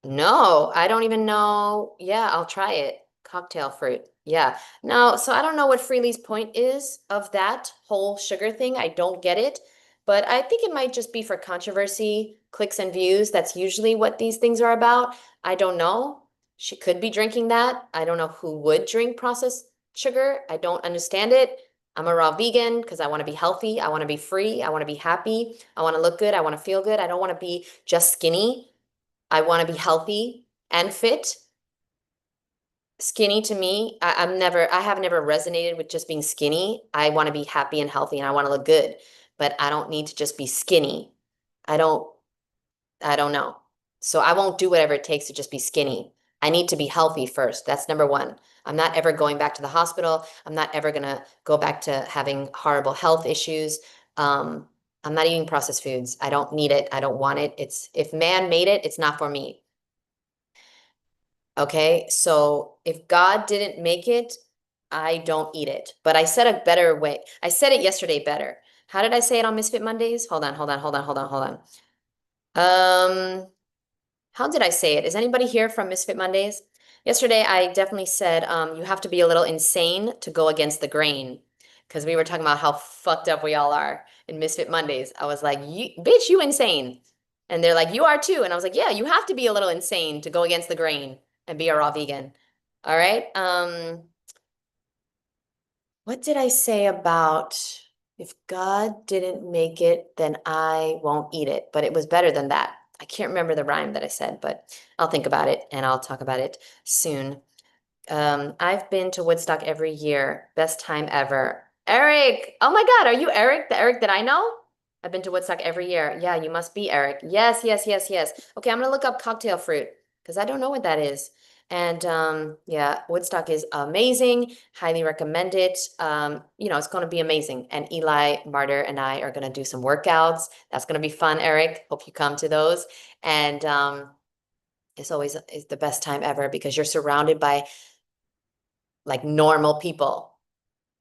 No, I don't even know. Yeah, I'll try it. Cocktail fruit. Yeah. No, so I don't know what Freely's point is of that whole sugar thing. I don't get it, but I think it might just be for controversy, clicks and views. That's usually what these things are about. I don't know. She could be drinking that. I don't know who would drink processed sugar. I don't understand it. I'm a raw vegan because I want to be healthy. I want to be free. I want to be happy. I want to look good. I want to feel good. I don't want to be just skinny. I want to be healthy and fit. Skinny to me, I have never resonated with just being skinny. I want to be happy and healthy and I want to look good, but I don't need to just be skinny. I don't, I don't know. So I won't do whatever it takes to just be skinny. I need to be healthy first. That's number one. I'm not ever going back to the hospital. I'm not ever going to go back to having horrible health issues. Um, I'm not eating processed foods. I don't need it. I don't want it. It's if man made it, it's not for me. Okay? So if God didn't make it, I don't eat it. But I said a better way. I said it yesterday better. How did I say it on Misfit Mondays? Hold on. How did I say it? Is anybody here from Misfit Mondays? Yesterday, I definitely said you have to be a little insane to go against the grain because we were talking about how fucked up we all are in Misfit Mondays. I was like, bitch, you insane. And they're like, you are too. And I was like, yeah, you have to be a little insane to go against the grain and be a raw vegan. All right. What did I say about if God didn't make it, then I won't eat it? But it was better than that. I can't remember the rhyme that I said, but I'll think about it and I'll talk about it soon. I've been to Woodstock every year. Best time ever. Eric! Oh my God, are you Eric? The Eric that I know? I've been to Woodstock every year. Yeah, you must be Eric. Yes. Okay, I'm gonna look up cocktail fruit because I don't know what that is. And yeah, Woodstock is amazing. Highly recommend it. It's going to be amazing. And Eli, Martyr, and I are going to do some workouts. That's going to be fun, Eric. Hope you come to those. And it's the best time ever because you're surrounded by like normal people.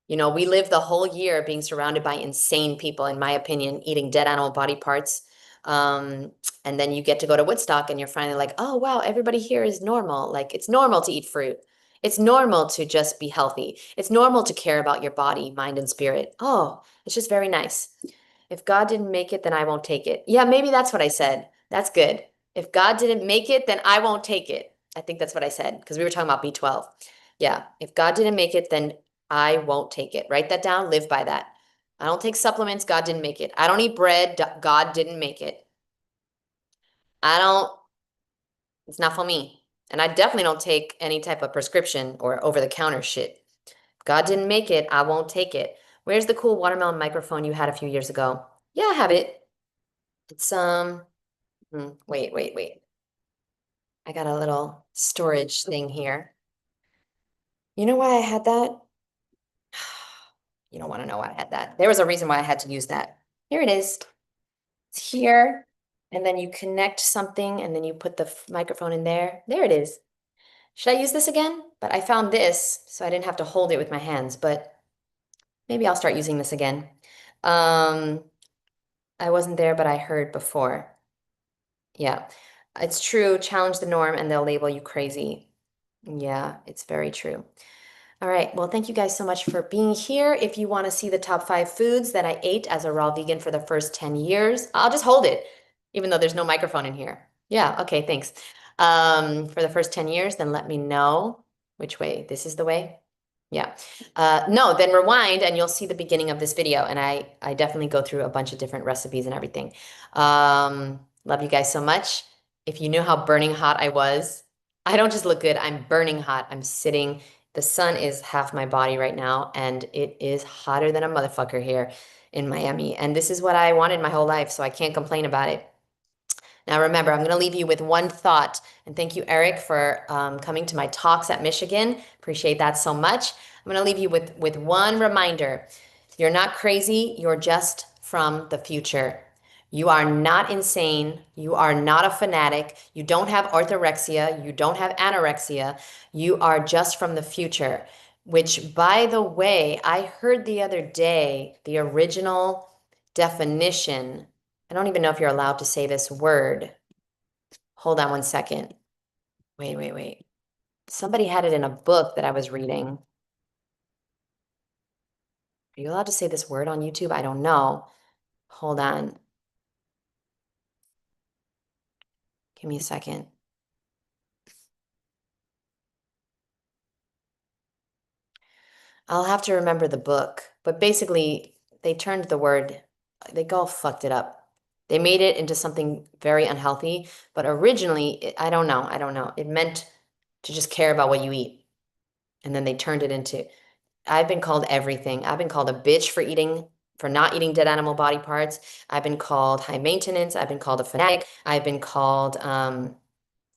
We live the whole year being surrounded by insane people, in my opinion, eating dead animal body parts. Um, and then you get to go to Woodstock and you're finally like, oh, wow, everybody here is normal. Like, it's normal to eat fruit. It's normal to just be healthy. It's normal to care about your body, mind, and spirit. Oh, it's just very nice. If God didn't make it, then I won't take it. Yeah, maybe that's what I said. That's good. If God didn't make it, then I won't take it. I think that's what I said because we were talking about B12. Yeah, if God didn't make it, then I won't take it. Write that down, live by that. I don't take supplements, God didn't make it. I don't eat bread, God didn't make it. I don't, it's not for me. And I definitely don't take any type of prescription or over the counter shit. God didn't make it, I won't take it. Where's the cool watermelon microphone you had a few years ago? Yeah, I have it. It's wait. I got a little storage thing here. You know why I had that? You don't want to know why I had that. There was a reason why I had to use that. Here it is. It's here. And then you connect something and then you put the microphone in there. There it is. Should I use this again? But I found this, so I didn't have to hold it with my hands, but maybe I'll start using this again. Um, I wasn't there, but I heard before. Yeah, it's true. Challenge the norm and they'll label you crazy. Yeah, it's very true. All right. Well, thank you guys so much for being here. If you want to see the top 5 foods that I ate as a raw vegan for the first 10 years, I'll just hold it, even though there's no microphone in here. Yeah. Okay. Thanks. For the first 10 years, then let me know which way. This is the way. Yeah. No, then rewind and you'll see the beginning of this video. And I definitely go through a bunch of different recipes and everything. Love you guys so much. If you knew how burning hot I was, I don't just look good. I'm burning hot. I'm sitting. The sun is half my body right now, and it is hotter than a motherfucker here in Miami. And this is what I wanted my whole life, so I can't complain about it. Now, remember, I'm going to leave you with one thought. And thank you, Eric, for coming to my talks at Michigan. Appreciate that so much. I'm going to leave you with one reminder. You're not crazy. You're just from the future. You are not insane. You are not a fanatic. You don't have orthorexia. You don't have anorexia. You are just from the future, which, by the way, I heard the other day the original definition. I don't even know if you're allowed to say this word. Hold on one second. Wait. Somebody had it in a book that I was reading. Are you allowed to say this word on YouTube? I don't know. Hold on. Give me a second. I'll have to remember the book. But basically, they turned the word, they all fucked it up. They made it into something very unhealthy. But originally, I don't know. It meant to just care about what you eat. And then they turned it into, I've been called everything. I've been called a bitch for not eating dead animal body parts. I've been called high maintenance. I've been called a fanatic. I've been called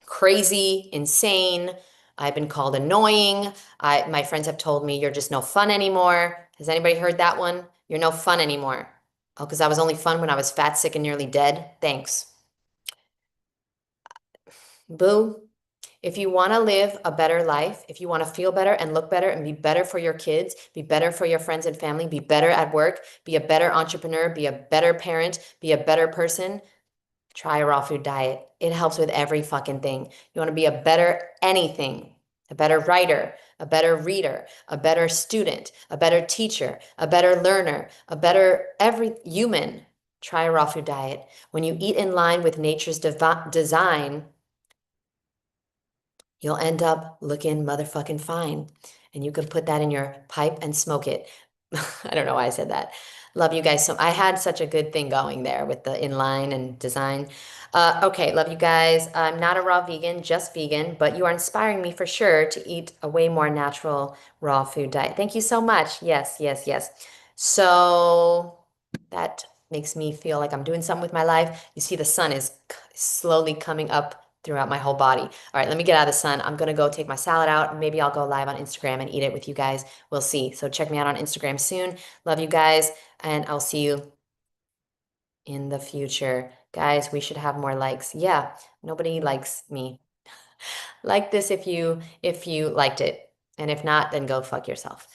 crazy, insane. I've been called annoying. My friends have told me you're just no fun anymore. Has anybody heard that one? You're no fun anymore. Oh, because I was only fun when I was fat, sick, and nearly dead. Thanks. Boo. If you want to live a better life, if you want to feel better and look better and be better for your kids, be better for your friends and family, be better at work, be a better entrepreneur, be a better parent, be a better person, try a raw food diet. It helps with every fucking thing. You want to be a better anything, a better writer, a better reader, a better student, a better teacher, a better learner, a better every human. Try a raw food diet. When you eat in line with nature's design, you'll end up looking motherfucking fine. And you can put that in your pipe and smoke it. I don't know why I said that. Love you guys. So I had such a good thing going there with the inline and design. Okay, love you guys. I'm not a raw vegan, just vegan, but you are inspiring me for sure to eat a way more natural raw food diet. Thank you so much. Yes, yes, yes. So that makes me feel like I'm doing something with my life. You see, the sun is slowly coming up throughout my whole body. All right, let me get out of the sun. I'm gonna go take my salad out. Maybe I'll go live on Instagram and eat it with you guys. We'll see. So check me out on Instagram soon. Love you guys, and I'll see you in the future. Guys, we should have more likes. Yeah, nobody likes me. Like this if you liked it. And if not, then go fuck yourself.